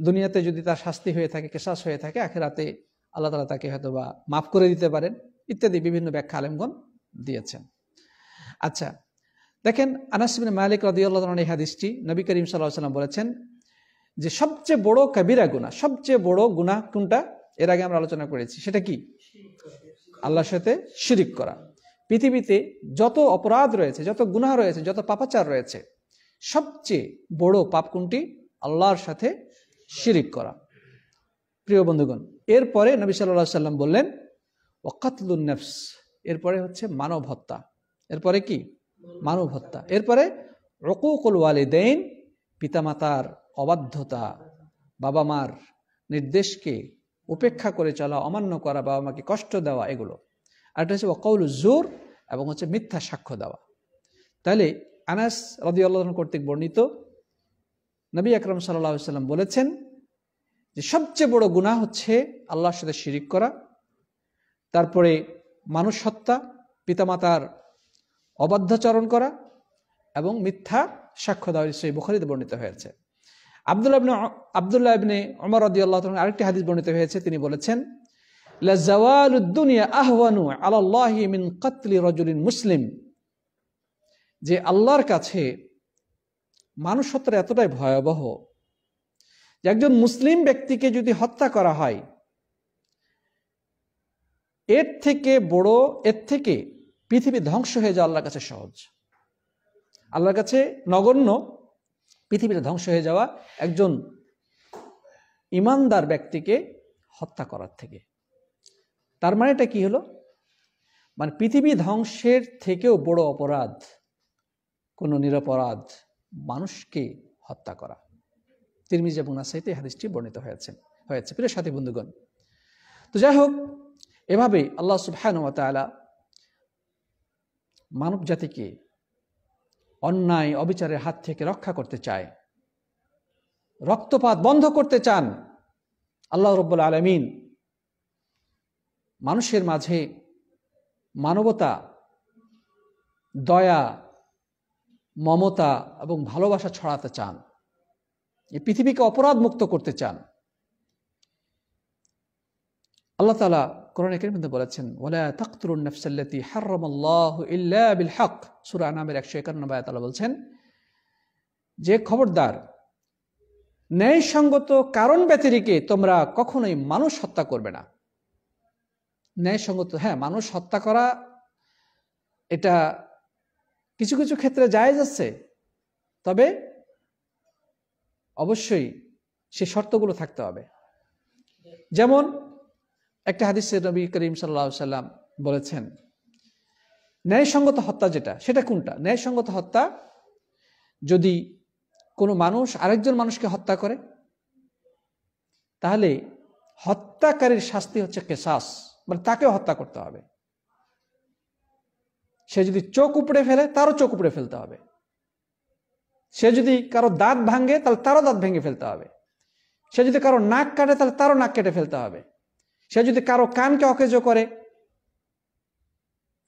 দুনিয়াতে যদি তার শাস্তি হয়ে থাকে, কিসাস হয়ে থাকে, আখিরাতে আল্লাহ তাআলা তাকে হয়তোবা মাফ করে দিতে পারেন, ইত্যাদি বিভিন্ন ব্যাখ্যা আলেমগণ দিয়েছেন। আচ্ছা, দেখেন আনাস ইবনে মালিক রাদিয়াল্লাহু আনহু এই হাদিসটি, নবী করিম সাল্লাল্লাহু আলাইহি ওয়াসাল্লাম বলেছেন যে সবচেয়ে বড় কবিরা গুনাহ, সবচেয়ে বড় গুনাহ কোনটা? এর আগে আমরা আলোচনা করেছি, সেটা কি? আল্লাহর সাথে শিরিক করা। পৃথিবীতে যত অপরাধ রয়েছে, যত গুনাহ রয়েছে, যত পাপাচার রয়েছে, সবচেয়ে বড় পাপ কোনটি? আল্লাহর সাথে শিরিক করা। প্রিয় বন্ধুগণ, এরপরে নবী সাল্লাল্লাহু আলাইহি ওয়াসাল্লাম বললেন ওয়াকাতলুন নাফস, এরপরে হচ্ছে মানব হত্যা। এরপরে কি? মানব হত্যা। এরপরে উকুকুল ওয়ালিদাইন, পিতামাতার অবাধ্যতা, বাবা মার নির্দেশকে উপেক্ষা করে চলা, অমান্য করা, বাবা মাকে কষ্ট দেওয়া, এগুলো। আর এটা হচ্ছে ওয়াকাউলুজ জুর, এবং হচ্ছে মিথ্যা সাক্ষ্য দেওয়া। তাহলে আনাস রাদিয়াল্লাহু আনহু কর্তৃক বর্ণিত, নবী আকরাম সাল্লাল্লাহু আলাইহি ওয়াসাল্লাম বলেছেন যে সবচেয়ে বড় গুনাহ হচ্ছে আল্লাহর সাথে শিরিক করা, তারপরে মানুষ হত্যা, পিতামাতার অবাধ্যাচরণ করা এবং মিথ্যা সাক্ষ্য দেওয়া। সহিহ বুখারীতে বর্ণিত হয়েছে। আব্দুল্লাহ ইবনে উমর রাদিয়াল্লাহু তাআলা আরেকটি হাদিস বর্ণিত হয়েছে, তিনি বলেছেন লা জাওয়ালুদ দুনিয়া আহওয়ানু আলাল্লাহি মিন কাতলি রাজুলিন মুসলিম, যে আল্লাহর কাছে মানুষ হত্যা এতটাই ভয়াবহ যে একজন মুসলিম ব্যক্তিকে যদি হত্যা করা হয়, এর থেকে পৃথিবী ধ্বংস হয়ে যাওয়া আল্লাহর কাছে সহজ। আল্লাহর কাছে নগণ্য পৃথিবীতে ধ্বংস হয়ে যাওয়া একজন ইমানদার ব্যক্তিকে হত্যা করার থেকে। তার মানে এটা কি হলো? মানে পৃথিবী ধ্বংসের থেকেও বড় অপরাধ কোন নিরপরাধ মানুষকে হত্যা করা। তিরমিজি এবং নাসাইতে হাদিসটি বর্ণিত হয়েছে। প্রিয় সাথী বন্ধুগণ, তো যাই হোক, এভাবে আল্লাহ সুবহানাহু ওয়া তাআলা মানব জাতিকে অন্যায় অবিচারের হাত থেকে রক্ষা করতে চায়, রক্তপাত বন্ধ করতে চান। আল্লাহ রাব্বুল আলামিন মানুষের মাঝে মানবতা, দয়া, মমতা এবং ভালোবাসা ছড়াতে চান। এই পৃথিবীকে অপরাধ মুক্ত করতে চান। আল্লাহ তাআলা কোরআনে কারীমের মধ্যে বলেছেন ওয়ালা তাকতুলুন নাফসাল্লাতী হারামাল্লাহু ইল্লা বিল হক, সূরা আনামের 151 আয়াতে আল্লাহ বলছেন যে খবরদার, ন্যায়সঙ্গত কারণ ব্যতিরেকে তোমরা কখনোই মানুষ হত্যা করবে না। ন্যায়সঙ্গত, হ্যাঁ, মানুষ হত্যা করা এটা কিছু কিছু ক্ষেত্রে জায়েজ আছে, তবে অবশ্যই সে শর্তগুলো থাকতে হবে। যেমন একটা হাদিসে নবী করিম সাল্লাল্লাহু আলাইহি ওয়াসাল্লাম বলেছেন ন্যায়সঙ্গত হত্যা যেটা, সেটা কোনটা? ন্যায়সঙ্গত হত্যা যদি কোনো মানুষ আরেকজন মানুষকে হত্যা করে, তাহলে হত্যাকারীর শাস্তি হচ্ছে কিসাস, মানে তাকেও হত্যা করতে হবে। সে যদি চোখ উপড়ে ফেলে, তারও চোখ উপড়ে ফেলতে হবে। সে যদি কারো দাঁত ভাঙে, তাহলে তারও দাঁত ভেঙে ফেলতে হবে। সে যদি কারো নাক কাটে, তাহলে তারও নাক কেটে ফেলতে হবে। সে যদি কারো কানকে অকেজো করে,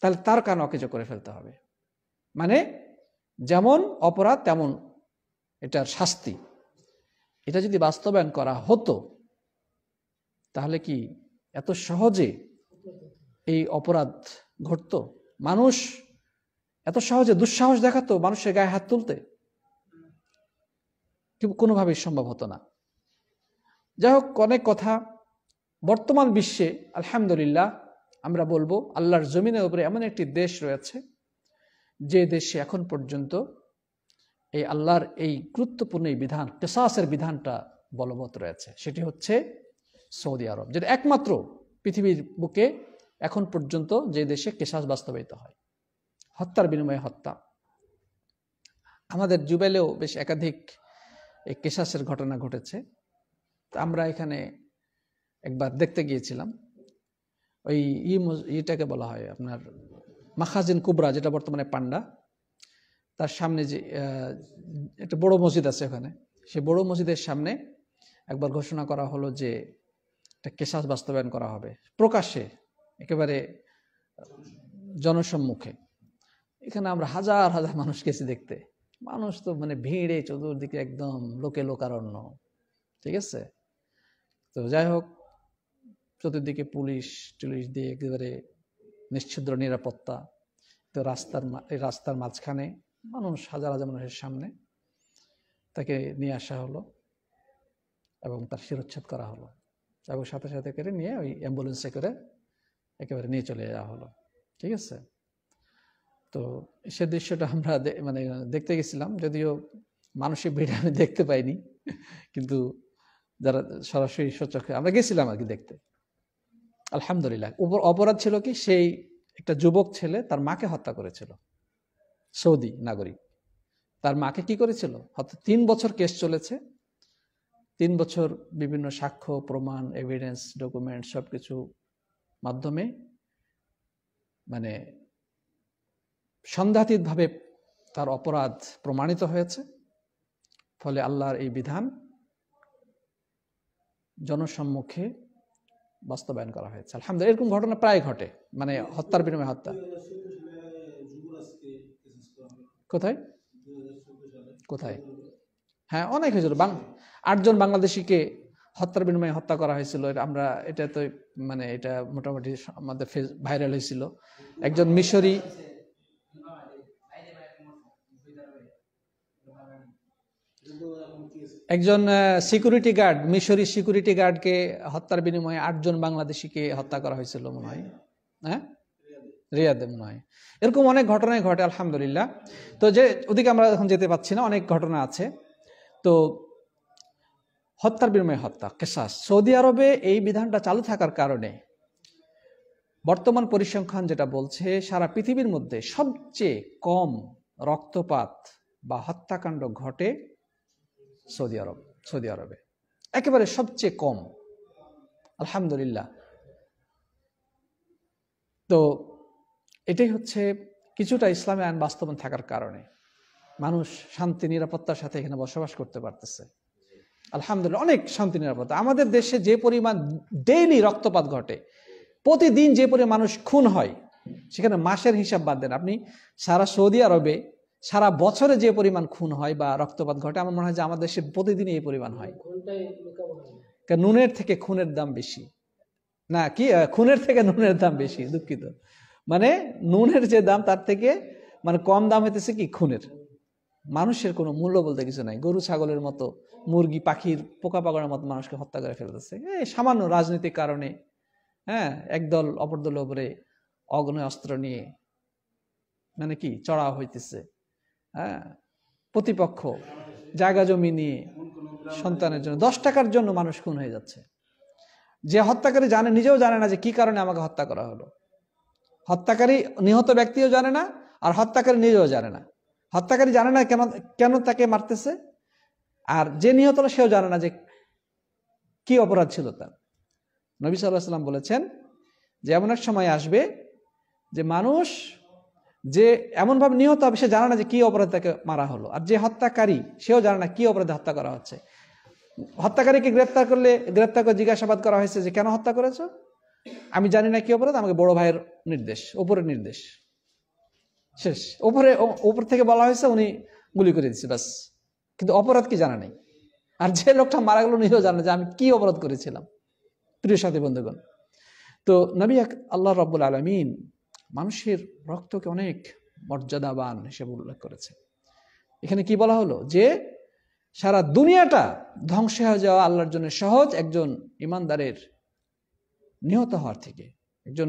তাহলে তার কান অকেজো করে ফেলতে হবে। মানে যেমন অপরাধ তেমন এটার শাস্তি, এটা যদি বাস্তবায়ন করা হতো তাহলে কি এত সহজে এই অপরাধ ঘটতো? মানুষ এত সহজে দুঃসাহস দেখাতো মানুষের গায়ে হাত তুলতে? কোনোভাবেই সম্ভব হতো না। যাই হোক, অনেক কথা। বর্তমান বিশ্বে আলহামদুলিল্লাহ আমরা বলবো আল্লাহর জমিনের উপরে এমন একটি দেশ রয়েছে যে দেশে এখন পর্যন্ত এই আল্লাহর এই গুরুত্বপূর্ণ এই বিধান, কিসাসের বিধানটা বলবৎ রয়েছে। সেটি হচ্ছে সৌদি আরব, যেটা একমাত্র পৃথিবীর বুকে এখন পর্যন্ত যে দেশে কিসাস বাস্তবায়িত হয়, হত্যার বিনিময়ে হত্যা। আমাদের জুবেলেও বেশ একাধিক এই কিসাসের ঘটনা ঘটেছে। আমরা এখানে একবার দেখতে গিয়েছিলাম, ওই ইটাকে বলা হয় আপনার মাখাজিন কুবরা, যেটা বর্তমানে পান্ডা, তার সামনে যে একটা বড় মসজিদ আছে ওখানে, সেই বড় মসজিদের সামনে একবার ঘোষণা করা হলো যে একটা কিসাস বাস্তবায়ন করা হবে প্রকাশ্যে, একেবারে জনসম্মুখে। এখানে আমরা হাজার হাজার মানুষ গেছি দেখতে। মানুষ তো মানে ভিড়ে চতুর্দিকে একদম লোকে লোকারণ্য, ঠিক আছে। তো যাই হোক, চতুর্দিকে পুলিশ টুলিশ দিয়ে একেবারে নিশ্ছিদ্র নিরাপত্তা। তো রাস্তার মাঝখানে মানুষ, হাজার হাজার মানুষের সামনে তাকে নিয়ে আসা হলো এবং তার শিরোচ্ছেদ করা হলো এবং সাথে সাথে করে নিয়ে ওই অ্যাম্বুলেন্সে করে একেবারে নিয়ে চলে যাওয়া হলো, ঠিক আছে। তো সে দৃশ্যটা আমরা মানে দেখতে গেছিলাম, যদিও মানুষের ভিড় আমি দেখতে পাইনি, কিন্তু যারা সরাসরি সচক্ষে আমরা গেছিলাম আর কি দেখতে। আলহামদুলিল্লাহ। অপরাধ ছিল কি, সেই একটা যুবক ছেলে তার মাকে হত্যা করেছিল, সৌদি নাগরিক। তার মাকে কি করেছিল? 3 বছর কেস চলেছে, 3 বছর বিভিন্ন সাক্ষ্য প্রমাণ, এভিডেন্স, ডকুমেন্ট সবকিছু মাধ্যমে মানে সন্দেহাতীতভাবে তার অপরাধ প্রমাণিত হয়েছে। ফলে আল্লাহর এই বিধান জনসম্মুখে বাস্তবায়ন করা হয়েছে। আলহামদুলিল্লাহ। এরকম ঘটনা প্রায় ঘটে, মানে হত্যার বিনিময়ে হত্যা। কোথায় কোথায়? হ্যাঁ, অনেক হয়েছিল। 8 জন বাংলাদেশিকে হত্যার বিনিময়ে হত্যা করা হয়েছিল। আমরা এটা তো মানে এটা মোটামুটি আমাদের ভাইরাল হয়েছিল। একজন মিশরি, একজন সিকিউরিটি গার্ড, মিশরি সিকিউরিটি গার্ডকে হত্যার বিনিময়ে 8 জন বাংলাদেশিকে হত্যা করা হয়েছিল মনে হয়, হ্যাঁ, রিয়াদে মনে হয়। এরকম অনেক ঘটনাই ঘটে আলহামদুলিল্লাহ। তো যে ওদিকে আমরা এখন যেতে পাচ্ছি না, অনেক ঘটনা আছে। তো হত্যার বিনিময়ে হত্যা, কিসাস, সৌদি আরবে এই বিধানটা চালু থাকার কারণে বর্তমান পরিসংখ্যান যেটা বলছে, সারা পৃথিবীর মধ্যে সবচেয়ে কম রক্তপাত বা হত্যাকাণ্ড ঘটে সৌদি আরবে, একেবারে সবচেয়ে কম, আলহামদুলিল্লাহ। তো এটাই হচ্ছে কিছুটা ইসলামী আইন বাস্তবায়ন থাকার কারণে মানুষ শান্তি নিরাপত্তার সাথে এখানে বসবাস করতে পারতেছে, আলহামদুলিল্লাহ। অনেক শান্তি নিরাপত্তা। আমাদের দেশে যে পরিমাণ ডেইলি রক্তপাত ঘটে, প্রতিদিন যে পরিমাণ মানুষ খুন হয়, সেখানে মাসের হিসাব বাদ দেন আপনি, সারা সৌদি আরবে সারা বছরে যে পরিমাণ খুন হয় বা রক্তপাত ঘটে, আমার মনে হয় যে আমাদের দেশে প্রতিদিন এই পরিমাণ হয়। নুনের থেকে খুনের দাম বেশি, না কি খুনের থেকে নুনের দাম বেশি, দুঃখিত। মানে নুনের যে দাম তার থেকে মানে কম দাম হইতেছে কি খুনের। মানুষের কোনো মূল্য বলতে কিছু নাই। গরু ছাগলের মতো, মুরগি পাখির পোকা পাকড়ের মতো মানুষকে হত্যা করে ফেলতেছে এই সামান্য রাজনৈতিক কারণে। হ্যাঁ, একদল অপর দলের উপরে অগ্নেয় অস্ত্র নিয়ে মানে কি চড়াও হইতেছে। হ্যাঁ, প্রতিপক্ষ জায়গা জমি নিয়ে সন্তানের জন্য 10 টাকার জন্য মানুষ খুন হয়ে যাচ্ছে। যে হত্যাকারী নিজেও জানে না যে কি কারণে আমাকে হত্যা করা হলো। হত্যাকারী, নিহত ব্যক্তিও জানে না, আর হত্যাকারী নিজেও জানে না। হত্যাকারী জানে না কেন তাকে মারতেছে, আর যে নিহত হলো সেও জানে না যে কি অপরাধ ছিল তার। নবী সাল্লাল্লাহু আলাইহি ওয়াসাল্লাম বলেছেন যে এমন এক সময় আসবে যে মানুষ যে এমনভাবে নিহত হবে, সে জানে না যে কি অপরাধ তাকে মারা হলো, আর যে হত্যাকারী সেও জানে না কি অপরাধে হত্যা করা হচ্ছে। হত্যাকারীকে গ্রেফতার করে জিজ্ঞাসাবাদ করা হয়েছে যে কেন হত্যা করেছো? আমি জানি না কি অপরাধ, আমাকে বড় ভাইয়ের নির্দেশ, উপরের নির্দেশ। শেষ। উপর থেকে বলা হয়েছে, উনি গুলি করে দিচ্ছে, ব্যাস। কিন্তু অপরাধ কি জানা নেই। আর যে লোকটা মারা গেল নিজেও জানে যে আমি কি অপরাধ করেছিলাম। প্রিয় সাথী বন্ধুগণ, তো নবী আল্লাহ রাব্বুল আলামিন মানুষের রক্তকে অনেক মর্যাদাবান হিসেবে উল্লেখ করেছে। এখানে কি বলা হলো যে সারা দুনিয়াটা ধ্বংস হয়ে যাওয়া আল্লাহর জন্য সহজ, একজন ইমানদারের নিহত হওয়ার থেকে, একজন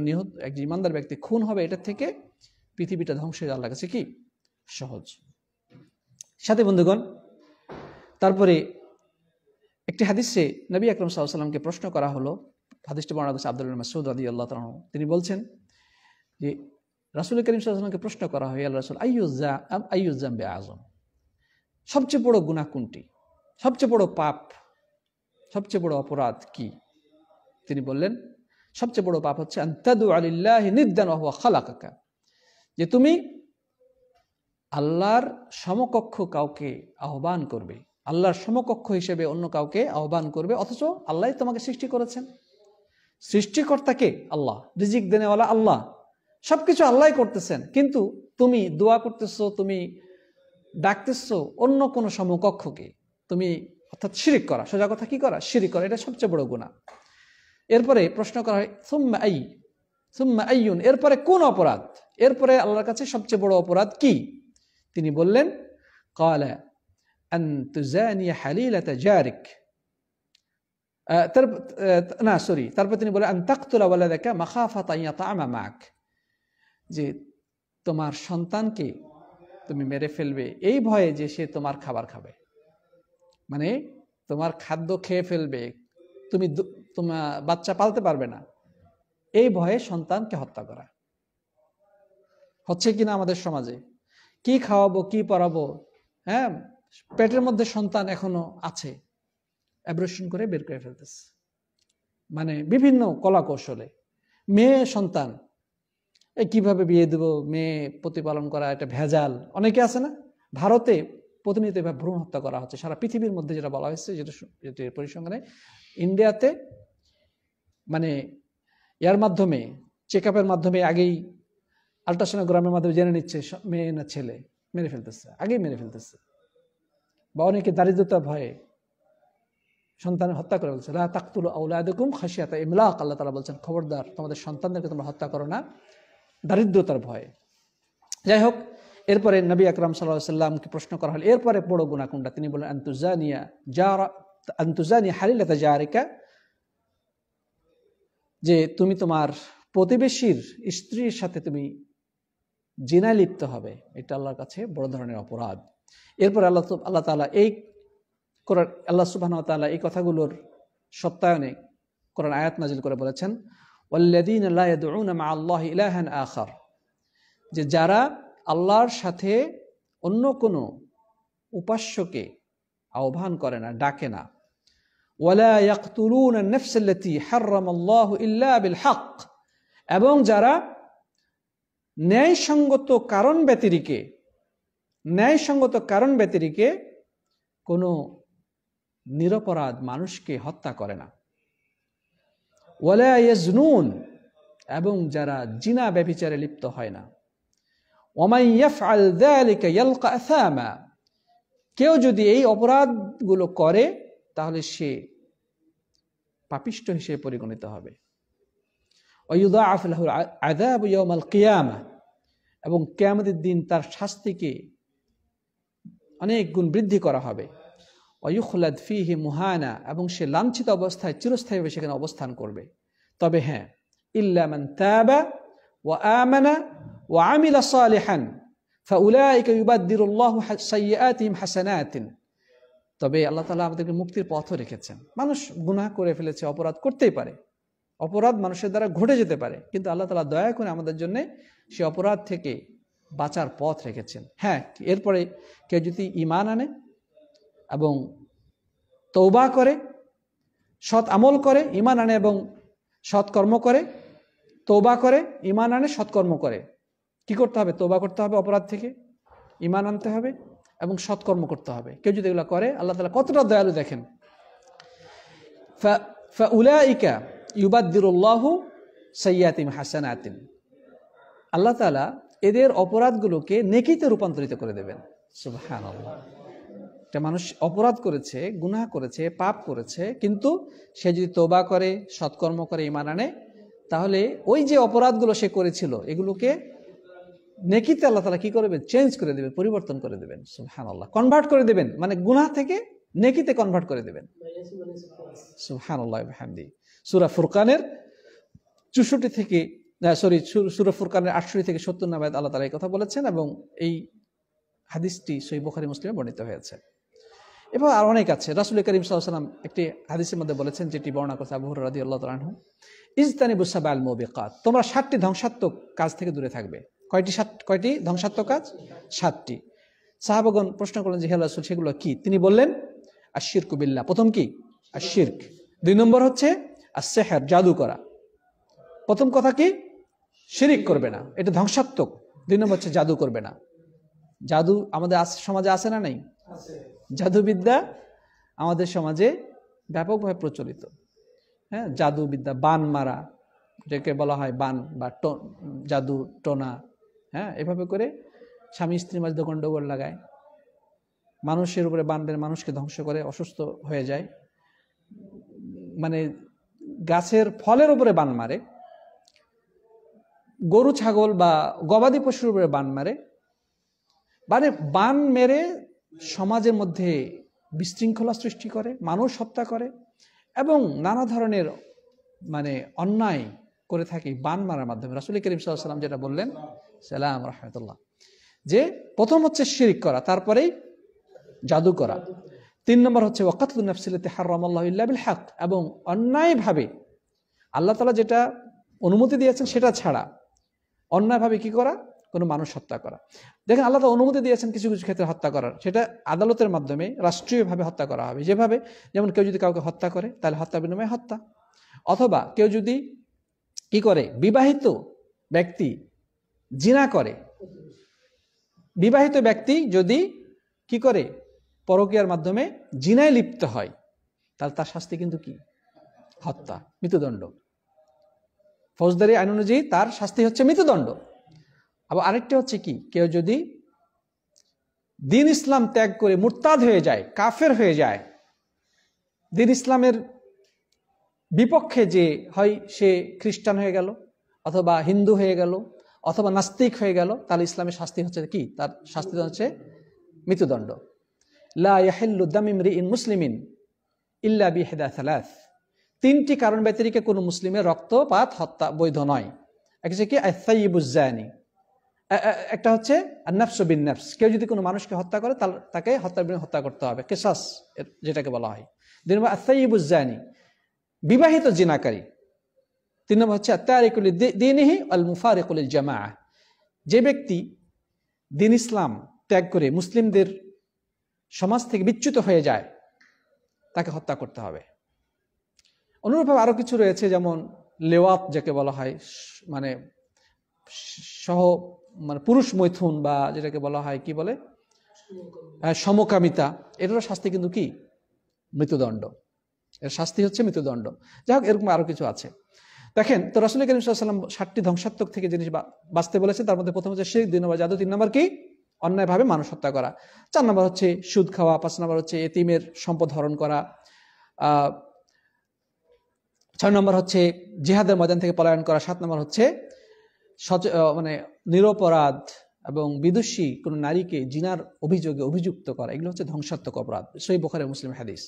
ইমানদার ব্যক্তি খুন হবে, এটা থেকে পৃথিবীটা ধ্বংস হয়ে আল্লাহর কাছে কি সহজ। সাথী বন্ধুগণ, তারপরে একটি হাদিসে নবী আকরাম সাল্লাল্লাহু আলাইহি ওয়াসাল্লামকে প্রশ্ন করা হলো। হাদিসটি বর্ণনা করেছেন আব্দুল্লাহ ইবনে মাসউদ রাদিয়াল্লাহু তাআলা। তিনি বলছেন যে রাসূল করিম সাল্লাল্লাহু আলাইহি ওয়াসাল্লামকে প্রশ্ন করা হয়, আল্লাহ রাসূল, আইয়ুজ যামবি আযম, সবচেয়ে বড় গুনাহ কোনটি, সবচেয়ে বড় পাপ, সবচেয়ে বড় অপরাধ কি? তিনি বললেন সবচেয়ে বড় পাপ হচ্ছে আনতাদু আলিল্লাহি নিদ্দান ওয়া হুয়া খালাকাকা, যে তুমি আল্লাহর সমকক্ষ কাউকে আহ্বান করবে, আল্লাহর সমকক্ষ হিসেবে অন্য কাউকে আহ্বান করবে, অথচ আল্লাহ তোমাকে সৃষ্টি করেছেন। সৃষ্টিকর্তাকে আল্লাহ, রিজিক দেনেওয়ালা আল্লাহ, সবকিছু আল্লাহ করতেছেন, কিন্তু তুমি দোয়া করতেছো, তুমি ডাকতেছো অন্য কোনো সমকক্ষকে, তুমি অর্থাৎ শিরিক করা, সোজা কথা কি করা, শিরিক করা, এটা সবচেয়ে বড় গুনাহ। এরপরে প্রশ্ন করা হয় সুম্মা আইয়ুন, এরপরে কোন অপরাধ, এরপরে আল্লাহর কাছে সবচেয়ে বড় অপরাধ কি? তিনি বললেন ক্বালা আন তুজানিয়া হালিলাতা জারিক, তারপর তিনি বলেন আন তাকতুলা ওয়ালাদাকা মাখাফাতা আন ইয়াতাআমা মাক, যে তোমার সন্তানকে তুমি মেরে ফেলবে এই ভয়ে যে সে তোমার খাবার খাবে, মানে তোমার খাদ্য খেয়ে ফেলবে, তুমি তোমার বাচ্চা পালতে পারবে না, এই ভয়ে সন্তানকে হত্যা করা। হচ্ছে কিনা আমাদের সমাজে? কি খাওয়াবো, কি পড়াবো, হ্যাঁ, পেটের মধ্যে সন্তান এখনো আছে, অ্যাবর্শন করে বের করে ফেলতেছে, মানে বিভিন্ন কলা কৌশলে। মেয়ে সন্তান কিভাবে বিয়ে দেব, মেয়ে প্রতিপালন করা এটা ভেজাল, অনেকে আছে না? ভারতে প্রতিনিয়ত এভাবে ভ্রূণ হত্যা করা হচ্ছে, সারা পৃথিবীর মধ্যে যেটা বলা হয়েছে, যেটা পরিসংখ্যানে ইন্ডিয়াতে মানে এর মাধ্যমে, চেক আপের মাধ্যমে আগেই আল্ট্রাসোনোগ্রামের মাধ্যমে জেনে নিচ্ছে মেয়ে না ছেলে, মেরে ফেলতেছে, আগেই মেরে ফেলতেছে। বা অনেকে দারিদ্রতার ভয়ে সন্তান হত্যা করে বলছে লা তাকতুলু আওলাদাকুম খাশিয়াতা ইমলাক, আল্লাহ তাআলা বলছেন খবরদার তোমাদের সন্তানদেরকে তোমরা হত্যা করো না দারিদ্রতার ভয়ে। যাই হোক, এরপরে নবী আকরাম সাল্লাল্লাহু আলাইহি ওয়াসাল্লামকে প্রশ্ন করা হলো এরপরে বড় গুনাহ কোনটা? তিনি বলেন আনতুজানিয়া হালিলাতা জারিকা, যে তুমি তোমার প্রতিবেশীর স্ত্রীর সাথে তুমি জিনায় লিপ্ত হবে, এটা আল্লাহর কাছে বড় ধরনের অপরাধ। এরপর আল্লাহ তাআলা আল্লাহ সুবহানাহু ওয়া তাআলা এই কথাগুলোর সত্যায়নে কোরআন আয়াত নাজিল করে বলেছেন ওয়াল্লাযীনা লা ইয়াদউনা মা আল্লাহি ইলাহান আখার, যে যারা আল্লাহর সাথে অন্য কোনো উপাস্যকে আহ্বান করে না, ডাকে না। ওয়ালা ইয়াকতুলুনা আন-নাফস আল্লাতী হারামাল্লাহু ইল্লা বিল হক, এবং যারা ন্যায়সঙ্গত কারণ ব্যতিরেকে কোনো নিরপরাধ মানুষকে হত্যা করে না। ওয়ালা ইয়াজনুন, এবং যারা জিনা ব্যভিচারে লিপ্ত হয় না। ওয়ামান ইয়াফআল যালিকা ইয়ালকা আসামা, কেউ যদি এই অপরাধগুলো করে তাহলে সে পাপিষ্ঠ হিসেবে পরিগণিত হবে। ওয়ায়ুদাআফ লাহুল আযাবু ইয়াওমাল কিয়ামা, এবং কিয়ামতের দিন তার শাস্তিকে অনেক গুণ বৃদ্ধি করা হবে। ওয়ায়ুখলাদ ফীহি মুহানা, এবং সে লাঞ্ছিত অবস্থায় চিরস্থায়ীভাবে সেখানে অবস্থান করবে। তবে হ্যাঁ, ইল্লা মান তাবা ওয়া আমানা ওয়া আমিলা সালিহান ফাউলাইকা ইউবাদদিরুল্লাহু সাইয়্যাতিহিম হাসানাতিন, তবে আল্লাহ তাআলা আমাদেরকে মুক্তির পথও রেখেছেন। মানুষ গুনাহ করে ফেলেছে, অপরাধ করতেই পারে, অপরাধ মানুষের দ্বারা ঘটে যেতে পারে, কিন্তু আল্লাহ তাআলা দয়া করে আমাদের জন্য সে অপরাধ থেকে বাঁচার পথ রেখেছেন। হ্যাঁ, এরপরে কেউ যদি ঈমান আনে এবং তওবা করে, সৎ আমল করে, ঈমান আনে এবং সৎকর্ম করে, তওবা করে, ঈমান আনে, সৎকর্ম করে, কি করতে হবে? তওবা করতে হবে অপরাধ থেকে, ঈমান আনতে হবে এবং সৎকর্ম করতে হবে। কেউ যদি এগুলো করে, আল্লাহ তাআলা কতটা দয়ালু দেখেন। ফাউলাইকা ইউবাদদিরুল্লাহু সাইয়্যাতিহিম হাসানাতিন, আল্লাহ তাআলা এদের অপরাধগুলোকে নেকিতে রূপান্তরিত করে দেবেন। সুবহানাল্লাহ। একটা মানুষ অপরাধ করেছে, গুনাহ করেছে, পাপ করেছে, কিন্তু সে যদি তওবা করে, সৎকর্ম করে, ঈমান আনে, তাহলে ওই যে অপরাধগুলো সে করেছিল এগুলোকে নেকিতে আল্লাহ তাআলা কি করবেন? চেঞ্জ করে দেবেন, পরিবর্তন করে দেবেন। সুবহানাল্লাহ। কনভার্ট করে দেবেন, মানে গুনাহ থেকে নেকিতে কনভার্ট করে দেবেন। সুবহানাল্লাহ ওয়া বিহামদি। সূরা ফুরকানের 64 থেকে সূরা ফুরকানের 68 থেকে 70 নম্বর আয়াত আল্লাহ তাআলা এই কথা বলেছেন, এবং এই হাদিসটি সহিহ বুখারী মুসলিমে বর্ণিত হয়েছে। এবং আর অনেক আছে। রাসূল করিম সাল্লাল্লাহু আলাইহি ওয়াসাল্লাম একটি হাদিসের মধ্যে বলেছেন, যেটি বর্ণনা করেছে আবু হুরায়রা রাদিয়াল্লাহু তাআলা আনহু, ইজতানিবুস সাবআল মুবিকাত, তোমরা 7টি ধ্বংসাত্মক কাজ থেকে দূরে থাকবে। কয়টি ধ্বংসাত্মক কাজ? 7টি। সাহাবাগণ প্রশ্ন করলেন যে হে রাসূল, সেগুলো কি? তিনি বললেন, আশ-শিরকু বিল্লাহ, প্রথম কি? আশ-শিরক। 2 নম্বর হচ্ছে আস-সিহর, জাদু করা। প্রথম কথা কি? শিরিক করবে না, এটা ধ্বংসাত্মক। 2 নম্বর হচ্ছে জাদু করবে না। জাদু আমাদের সমাজে আছে না নাই? জাদুবিদ্যা আমাদের সমাজে ব্যাপকভাবে প্রচলিত। হ্যাঁ, জাদুবিদ্যা, বান মারা, যেটাকে বলা হয় বান বা জাদু টোনা, হ্যাঁ, এভাবে করে স্বামী স্ত্রীর মাঝে গন্ডগোল লাগায়, মানুষের উপরে বান বের, মানুষকে ধ্বংস করে, অসুস্থ হয়ে যায়। মানে গাছের ফলের উপরে বান মারে, গরু ছাগল বা গবাদি পশুর উপরে বান মারে, মানে বান মেরে সমাজের মধ্যে বিশৃঙ্খলা সৃষ্টি করে, মানুষ হত্যা করে, এবং নানা ধরনের মানে অন্যায় করে থাকে বান মারার মাধ্যমে। রাসূল করিম সাল্লাল্লাহু আলাইহি ওয়াসাল্লাম যেটা বললেন, সালাম রাহমাতুল্লাহ, যে প্রথম হচ্ছে শিরক করা, তারপরেই জাদু করা। 3 নম্বর হচ্ছে ওয়াকাতলুন নাফসিল্লাতি হারামাল্লাহু ইল্লা বিল হক, এবং অন্যায়ভাবে আল্লাহ তাআলা যেটা অনুমতি দিয়েছেন সেটা ছাড়া অন্যায়ভাবে কি করা? কোনো মানুষ হত্যা করা। দেখেন, আল্লাহ তাআলা অনুমতি দিয়েছেন কিছু কিছু ক্ষেত্রে হত্যা করার, সেটা আদালতের মাধ্যমে রাষ্ট্রীয়ভাবে হত্যা করা হবে। যেমন কেউ যদি কাউকে হত্যা করে, তাহলে হত্যা বিনিময়ে হত্যা। অথবা কেউ যদি কি করে, বিবাহিত ব্যক্তি জিনা করে, বিবাহিত ব্যক্তি যদি কি করে, পরকীয়ার মাধ্যমে জিনায় লিপ্ত হয়, তাহলে তার শাস্তি কিন্তু কি? হত্যা, মৃত্যুদণ্ড। ফৌজদারি আইন অনুযায়ী তার শাস্তি হচ্ছে মৃত্যুদণ্ড। আবার আরেকটা হচ্ছে কি, কেউ যদি দ্বীন ইসলাম ত্যাগ করে মুরতাদ হয়ে যায়, কাফের হয়ে যায়, দ্বীন ইসলামের বিপক্ষে, যে হয় সে খ্রিস্টান হয়ে গেল, অথবা হিন্দু হয়ে গেল, অথবা নাস্তিক হয়ে গেল, তাহলে ইসলামের শাস্তি হচ্ছে কি? তার শাস্তি হচ্ছে মৃত্যুদণ্ড। লা ইয়াহিল্লু দামু ইমরিইন মুসলিমিন ইল্লা বিইহদা সালাস, 3টি কারণ ব্যতিরেকে কোনো মুসলিমের রক্তপাত, হত্যা বৈধ নয়। একটা হচ্ছে কি? আস-সাইয়্যিবুজ জানি, একটা হচ্ছে আন-নাফসু বিন-নাফস, কেউ যদি কোনো মানুষকে হত্যা করে তাকে হত্যার বিনিময়ে হত্যা করতে হবে, কিসাস যেটাকে বলা হয়। 2 নম্বর আস-সাইয়্যিবুজ জানি, বিবাহিত জিনাকারী। 3 নম্বর হচ্ছে আত-তারিকু লিদ্দীনিহি ওয়াল মুফারিকু লিল জামাআহ, যে ব্যক্তি দ্বীন ইসলাম ত্যাগ করে মুসলিমদের সমাজ থেকে বিচ্যুত হয়ে যায়, তাকে হত্যা করতে হবে। অনুরূপভাবে আরো কিছু রয়েছে, যেমন লেওয়াত যাকে বলা হয়, মানে মানে পুরুষ মৈথুন, বা যেটাকে বলা হয় কি বলে, সমকামিতা, এটারও শাস্তি কিন্তু কি? মৃত্যুদণ্ড। এর শাস্তি হচ্ছে মৃত্যুদণ্ড। যাই হোক, এরকম আরো কিছু আছে। দেখেন, তো রাসূল করিম সাল্লাল্লাহু আলাইহি ওয়াসাল্লাম 7টি ধ্বংসাত্মক থেকে জিনিস বাঁচতে বলেছে। তার মধ্যে প্রথম হচ্ছে শিরক, 2 নম্বর জাদু, 3 নম্বর কি? অন্যায়ভাবে মানুষ হত্যা করা, 4 নম্বর হচ্ছে সুদ খাওয়া, 5 নম্বর হচ্ছে এতিমের সম্পদ হরণ করা, 6 নম্বর হচ্ছে জিহাদের ময়দান থেকে পলায়ন করা, 7 নম্বর হচ্ছে মানে নিরপরাধ এবং বিদুষী কোন নারীকে জিনার অভিযোগে অভিযুক্ত করা। এগুলো হচ্ছে ধ্বংসাত্মক অপরাধ। সহিহ বুখারী মুসলিম হাদিস।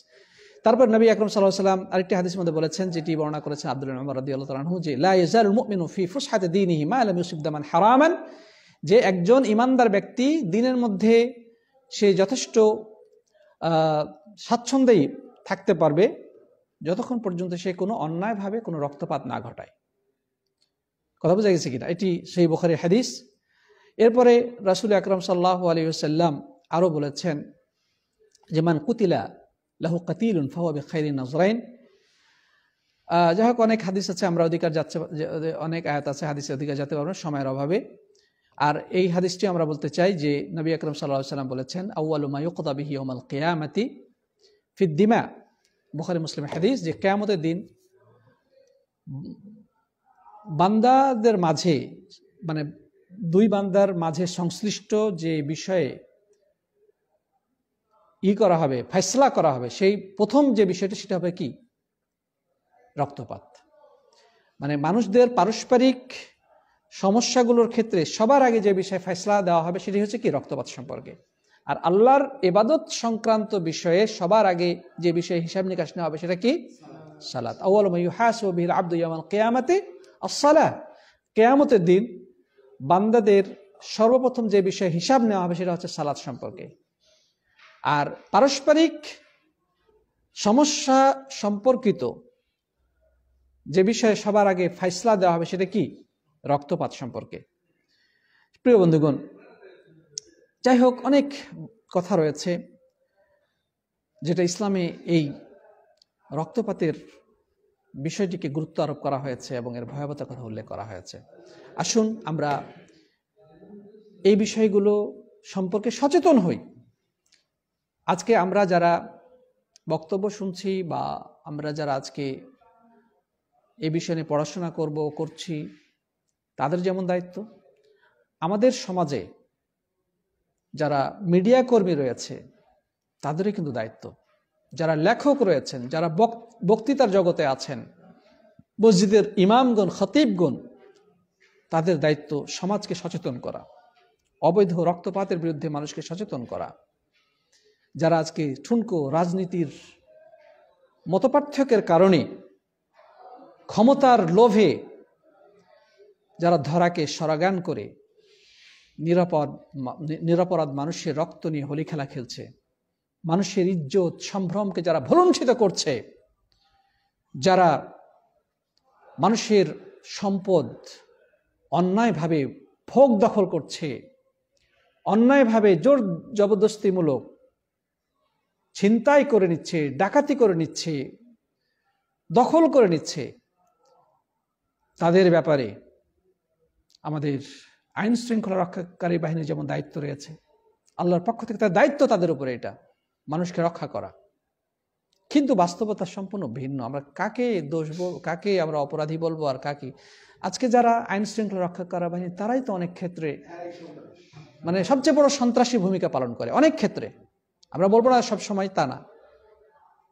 তারপর নবী আকরাম সাল্লাল্লাহু আলাইহি ওয়াসাল্লাম আরেকটি হাদিসের মধ্যে বলেছেন, যেটি বর্ণনা করেছেন আব্দুল্লাহ ইবনে উমর রাদিয়াল্লাহু তাআলা আনহু, যে লা ইয়াজালুল মুমিনু ফি ফুসহাতি দীনিহি মা লাম ইউসিব দামান হারামান, যে একজন ইমানদার ব্যক্তি দ্বীনের মধ্যে সে যথেষ্ট স্বাচ্ছন্দ্যেই থাকতে পারবে যতক্ষণ পর্যন্ত সে কোনো অন্যায়ভাবে কোনো রক্তপাত না ঘটায়। কথা বোঝা গেছে কিনা? এটি সহিহ বুখারীর হাদিস। এরপরে রাসূল আকরাম সাল্লাল্লাহু আলাইহি ওয়াসাল্লাম আরো বলেছেন যে মান কুতিলা লাহু কাতিলুন ফাহুয়া বিখাইরিন নাজরাইন। যাই হোক, অনেক হাদিস আছে, আমরা অনেক আয়াত আছে, হাদিসের অধিকার যেতে পারবো সময়ের অভাবে। আর এই হাদিসটি আমরা বলতে চাই যে নবী আকরাম সাল্লাল্লাহু আলাইহি ওয়াসাল্লাম বলেছেন, আউয়ালু মা ইউকদা বিহি ইয়াউমাল কিয়ামাতি ফিদ দিমা, বুখারী মুসলিম হাদিস, যে কিয়ামতের দিন বান্দাদের মাঝে, মানে দুই বান্দার মাঝে সংশ্লিষ্ট যে বিষয়ে করা হবে, ফয়সালা করা হবে, সেই প্রথম যে বিষয়টি সেটা হবে কি? রক্তপাত। মানে মানুষদের পারস্পরিক সমস্যাগুলোর ক্ষেত্রে সবার আগে যে বিষয়ে ফয়সালা দেওয়া হবে সেটি হচ্ছে কি? রক্তপাত সম্পর্কে। আর আল্লাহর ইবাদত সংক্রান্ত বিষয়ে সবার আগে যে বিষয়ে হিসাব নিকাশ নেওয়া হবে সেটা কি? সালাত। আউয়ালু মা ইউহাসাবু বিহিল আবদু ইয়াওমাল কিয়ামাতি আস-সালাহ। কিয়ামতের দিন বান্দাদের সর্বপ্রথম যে বিষয়ে হিসাব নেওয়া হবে সেটা হচ্ছে সালাত সম্পর্কে। আর পারস্পরিক সমস্যা সম্পর্কিত যে বিষয়ে সবার আগে ফয়সালা দেওয়া হবে সেটা কি? রক্তপাত সম্পর্কে। প্রিয় বন্ধুগণ, যাই হোক, অনেক কথা রয়েছে যেটা ইসলামে এই রক্তপাতের বিষয়টিকে গুরুত্ব আরোপ করা হয়েছে এবং এর ভয়াবহতার কথা উল্লেখ করা হয়েছে। আসুন আমরা এই বিষয়গুলো সম্পর্কে সচেতন হই। আজকে আমরা যারা বক্তব্য শুনছি বা আমরা যারা আজকে এই বিষয় নিয়ে পড়াশোনা করছি, তাদের যেমন দায়িত্ব, আমাদের সমাজে যারা মিডিয়া কর্মী রয়েছে তাদেরই কিন্তু দায়িত্ব। যারা লেখক রয়েছেন, যারা বক্তৃতার জগতে আছেন, মসজিদের ইমামগণ, খতিবগণ, তাদের দায়িত্ব সমাজকে সচেতন করা, অবৈধ রক্তপাতের বিরুদ্ধে মানুষকে সচেতন করা। যারা আজকে ঠুনকো রাজনীতির মতপার্থক্যের কারণে ক্ষমতার লোভে যারা ধরাকে সরাগান করে নিরপরাধ মানুষের রক্ত নিয়ে হোলি খেলা খেলছে, মানুষের ইজ্জত সম্ভ্রমকে যারা ভলুণ্ঠিত করছে, যারা মানুষের সম্পদ অন্যায়ভাবে ভোগ দখল করছে, অন্যায়ভাবে জোর জবরদস্তিমূলক ছিনতাই করে নিচ্ছে, ডাকাতি করে নিচ্ছে, দখল করে নিচ্ছে, তাদের ব্যাপারে আমাদের আইন শৃঙ্খলা রক্ষাকারী বাহিনীর যেমন দায়িত্ব রয়েছে, আল্লাহর পক্ষ থেকে তার দায়িত্ব তাদের উপরে এটা মানুষকে রক্ষা করা। কিন্তু বাস্তবতা সম্পূর্ণ ভিন্ন। আমরা কাকে দোষ বলবো, কাকে আমরা অপরাধী বলবো, আর কাকে? আজকে যারা আইন শৃঙ্খলা রক্ষাকারী বাহিনী তারাই তো অনেক ক্ষেত্রে মানে সবচেয়ে বড় সন্ত্রাসী ভূমিকা পালন করে অনেক ক্ষেত্রে। আমরা বলবো না সব সময়, তা না।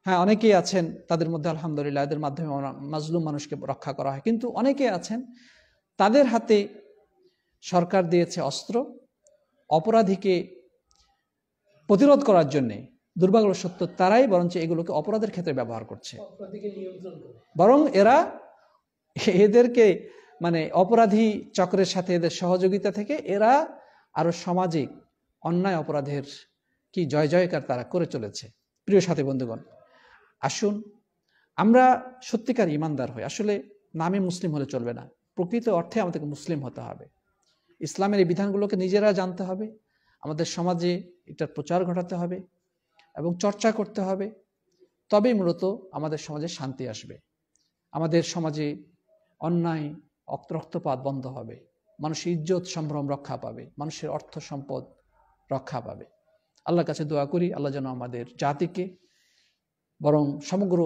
হ্যাঁ, অনেকেই আছেন তাদের মধ্যে আলহামদুলিল্লাহ এদের মাধ্যমে মাজলুম মানুষকে রক্ষা করা হয়, কিন্তু অনেকে আছেন তাদের হাতে সরকার দিয়েছে অস্ত্র, অপরাধীকে প্রতিরোধ করার জন্যে। দুর্ভাগ্য সত্য, তারাই বরঞ্চ এগুলোকে অপরাধের ক্ষেত্রে ব্যবহার করছে। বরং এদেরকে মানে অপরাধী চক্রের সাথে এদের সহযোগিতা থেকে এরা আরো সামাজিক অন্যায় অপরাধের কি জয় জয়কার তারা করে চলেছে। প্রিয় সাথী বন্ধুগণ, আসুন আমরা সত্যিকার ইমানদার হই। আসলে নামে মুসলিম হলে চলবে না, প্রকৃত অর্থে আমাদেরকে মুসলিম হতে হবে। ইসলামের এই বিধানগুলোকে নিজেরা জানতে হবে, আমাদের সমাজে এটার প্রচার ঘটাতে হবে এবং চর্চা করতে হবে। তবেই মূলত আমাদের সমাজে শান্তি আসবে, আমাদের সমাজে অন্যায় রক্তপাত বন্ধ হবে, মানুষের ইজ্জত সম্ভ্রম রক্ষা পাবে, মানুষের অর্থ সম্পদ রক্ষা পাবে। আল্লাহর কাছে দোয়া করি আল্লাহ যেন আমাদের জাতিকে বরং সমগ্র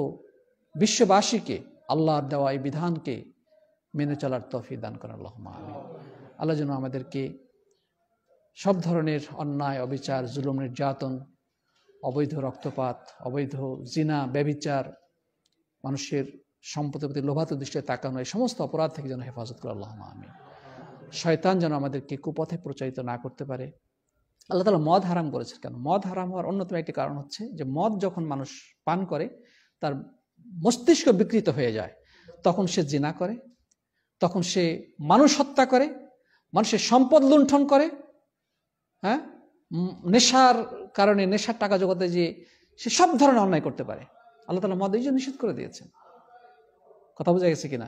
বিশ্ববাসীকে আল্লাহর দেওয়া এই বিধানকে মেনে চলার তৌফিক দান করেন আল্লাহুম্মা আমিন। আল্লাহ যেন আমাদেরকে সব ধরনের অন্যায়, অবিচার, জুলুম, নির্যাতন, অবৈধ রক্তপাত, অবৈধ জিনা, ব্যভিচার, মানুষের সম্পদের প্রতি লোভাতুর দৃষ্টিতে তাকানো, এই সমস্ত অপরাধ থেকে যেন হেফাজত করে আল্লাহুম্মা আমিন। শয়তান যেন আমাদেরকে কুপথে প্রচারিত না করতে পারে। আল্লাহ তাআলা মদ হারাম করেছেন কেন? মদ হারাম হওয়ার অন্যতম একটি কারণ হচ্ছে যে মদ যখন মানুষ পান করে তার মস্তিষ্ক বিকৃত হয়ে যায়, তখন সে জিনা করে, তখন সে মানুষ হত্যা করে, মানুষের সম্পদ লুণ্ঠন করে, হ্যাঁ, নেশার কারণে নেশার টাকা জোগাতে যে সে সব ধরনের অন্যায় করতে পারে। আল্লাহ তাআলা মদ এই জন্য নিষেধ করে দিয়েছেন। কথা বোঝা গেছে কিনা?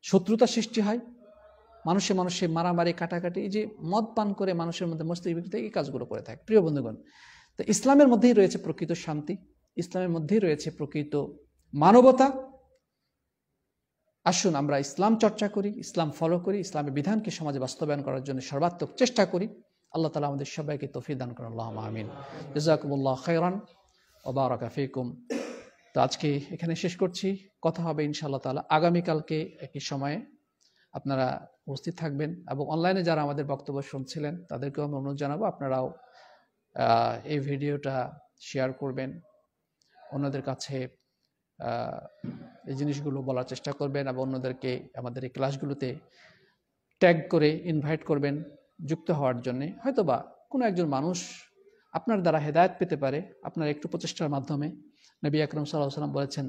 শত্রুতা সৃষ্টি হয়, মানুষে মারামারি, কাটাকাটি, যে মদ পান করে মানুষের মধ্যে মস্তিষ্ক বিকৃত, এই কাজগুলো করে থাকে। প্রিয় বন্ধুগণ, তো ইসলামের মধ্যেই রয়েছে প্রকৃত শান্তি, ইসলামের মধ্যেই রয়েছে প্রকৃত মানবতা। আসুন আমরা ইসলাম চর্চা করি, ইসলাম ফলো করি, ইসলামের বিধানকে সমাজে বাস্তবায়ন করার জন্য সর্বাত্মক চেষ্টা করি। আল্লাহ তাআলা আমাদের সবাইকে তৌফিক দান করেন। আল্লাহুম্মা আমিন। জাযাকুমুল্লাহু খাইরান ওয়া বারাকা ফীকুম। তো আজকে এখানে শেষ করছি, কথা হবে ইনশাআল্লাহ তাআলা আগামীকালকে একই সময়ে। আপনারা উপস্থিত থাকবেন। এবং অনলাইনে যারা আমাদের বক্তব্য শুনছিলেন তাদেরকেও আমি অনুরোধ জানাবো আপনারাও এই ভিডিওটা শেয়ার করবেন, অন্যদের কাছে এই জিনিসগুলো বলার চেষ্টা করবেন এবং অন্যদেরকে আমাদের এই ক্লাসগুলোতে ট্যাগ করে ইনভাইট করবেন যুক্ত হওয়ার জন্যে। হয়তোবা কোনো একজন মানুষ আপনার দ্বারা হেদায়েত পেতে পারে আপনার একটু প্রচেষ্টার মাধ্যমে। নবী আকরাম সাল্লাল্লাহু আলাইহি ওয়াসাল্লাম বলেছেন,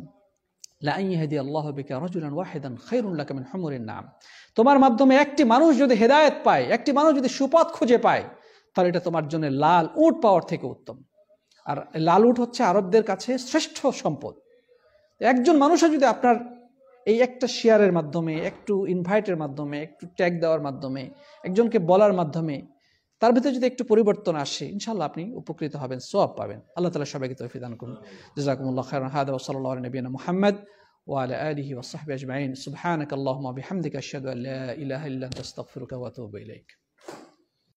লা আন ইয়াহদিয়াল্লাহু বিকা রাজুলান ওয়াহিদান খায়রুন লাকা মিন হুমুরিন নাম। তোমার মাধ্যমে একটি মানুষ যদি হেদায়েত পায়, একটি মানুষ যদি সুপথ খুঁজে পায়, তাহলে এটা তোমার জন্য লাল উট পাওয়ার থেকে উত্তম। আর লাল উট হচ্ছে আরবদের কাছে শ্রেষ্ঠ সম্পদ। একজন মানুষও যদি আপনার এই একটা শেয়ারের মাধ্যমে, একটু ইনভাইটের মাধ্যমে, একটু ট্যাগ দেওয়ার মাধ্যমে, একজনকে বলার মাধ্যমে তার ভিতরে যদি একটু পরিবর্তন আসে, ইনশাআল্লাহ আপনি উপকৃত হবেন, সওয়াব পাবেন। আল্লাহ তাআলা সবাইকে তৌফিক দান করুন। জাযাকুমুল্লাহু খাইরান। হাদা ওয়া সাল্লাল্লাহু আলা নবিয়িনা মুহাম্মদ ওয়া আলা আলিহি ওয়া সাহবিহি আজমাইন। সুবহানাকাল্লাহুম্মা ওয়া বিহামদিকা আশহাদু আন লা ইলাহা ইল্লা আনতা আস্তাগফিরুকা ওয়া আতুবু ইলাইক।